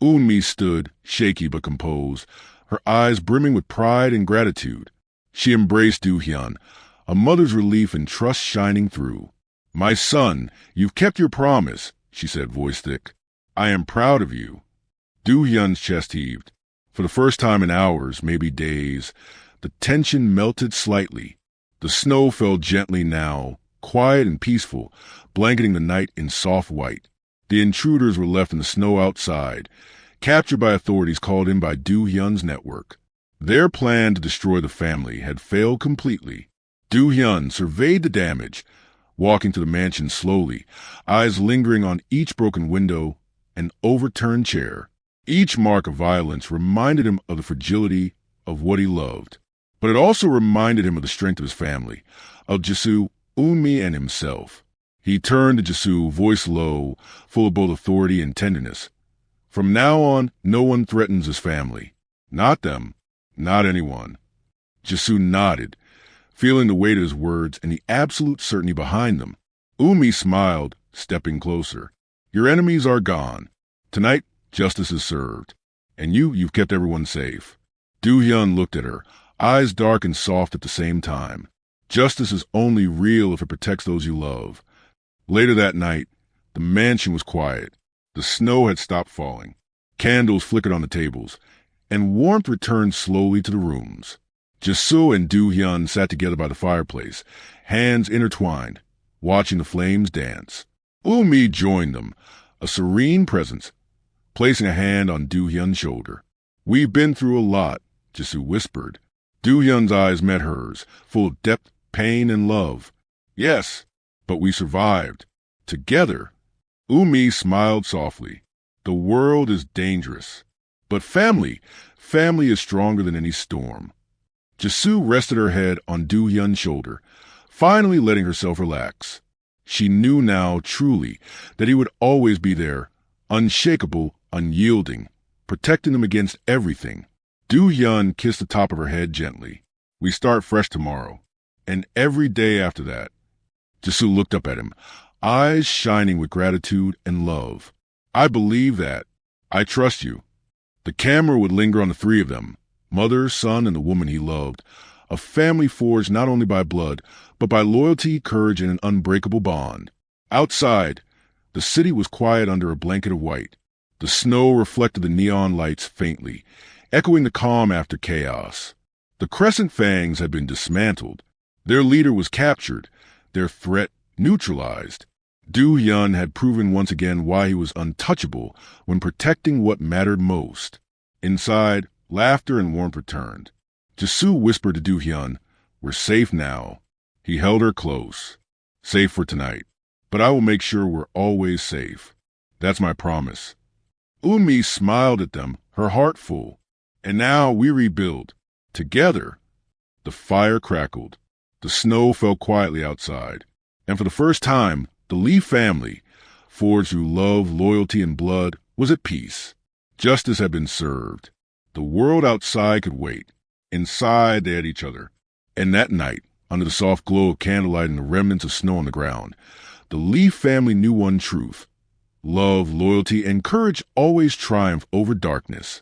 Eunmi stood, shaky but composed, her eyes brimming with pride and gratitude. She embraced Do-hyun, a mother's relief and trust shining through. My son, you've kept your promise, she said, voice thick. I am proud of you. Do-hyun's chest heaved. For the first time in hours, maybe days, the tension melted slightly. The snow fell gently now, quiet and peaceful, blanketing the night in soft white. The intruders were left in the snow outside, captured by authorities called in by Do-hyun's network. Their plan to destroy the family had failed completely. Do-hyun surveyed the damage, walking to the mansion slowly, eyes lingering on each broken window and overturned chair. Each mark of violence reminded him of the fragility of what he loved. But it also reminded him of the strength of his family, of Jisoo, Eunmi, and himself. He turned to Jisoo, voice low, full of both authority and tenderness. From now on, no one threatens his family. Not them. Not anyone. Jisoo nodded, feeling the weight of his words and the absolute certainty behind them. Eunmi smiled, stepping closer. Your enemies are gone. Tonight, justice is served. And you've kept everyone safe. Do-hyun looked at her, eyes dark and soft at the same time. Justice is only real if it protects those you love. Later that night, the mansion was quiet. The snow had stopped falling. Candles flickered on the tables, and warmth returned slowly to the rooms. Jisoo and Do-hyun sat together by the fireplace, hands intertwined, watching the flames dance. Eunmi joined them, a serene presence, placing a hand on Do-hyun's shoulder. We've been through a lot, Jisoo whispered. Do-hyun's eyes met hers, full of depth, pain, and love. Yes, but we survived. Together. Eunmi smiled softly. The world is dangerous. But family is stronger than any storm. Jisoo rested her head on Do-hyun's shoulder, finally letting herself relax. She knew now, truly, that he would always be there, unshakable, unyielding, protecting them against everything. Do-hyun kissed the top of her head gently. We start fresh tomorrow, and every day after that. Jisoo looked up at him, eyes shining with gratitude and love. I believe that. I trust you. The camera would linger on the three of them, mother, son, and the woman he loved, a family forged not only by blood, but by loyalty, courage, and an unbreakable bond. Outside, the city was quiet under a blanket of white. The snow reflected the neon lights faintly, echoing the calm after chaos. The Crescent Fangs had been dismantled. Their leader was captured, their threat neutralized. Do-hyun had proven once again why he was untouchable when protecting what mattered most. Inside, laughter and warmth returned. Jisoo whispered to Do-hyun, We're safe now. He held her close. Safe for tonight. But I will make sure we're always safe. That's my promise. Eunmi smiled at them, her heart full. And now we rebuild. Together. The fire crackled. The snow fell quietly outside. And for the first time, the Lee family, forged through love, loyalty, and blood, was at peace. Justice had been served. The world outside could wait. Inside, they had each other. And that night, under the soft glow of candlelight and the remnants of snow on the ground, the Lee family knew one truth. Love, loyalty, and courage always triumph over darkness.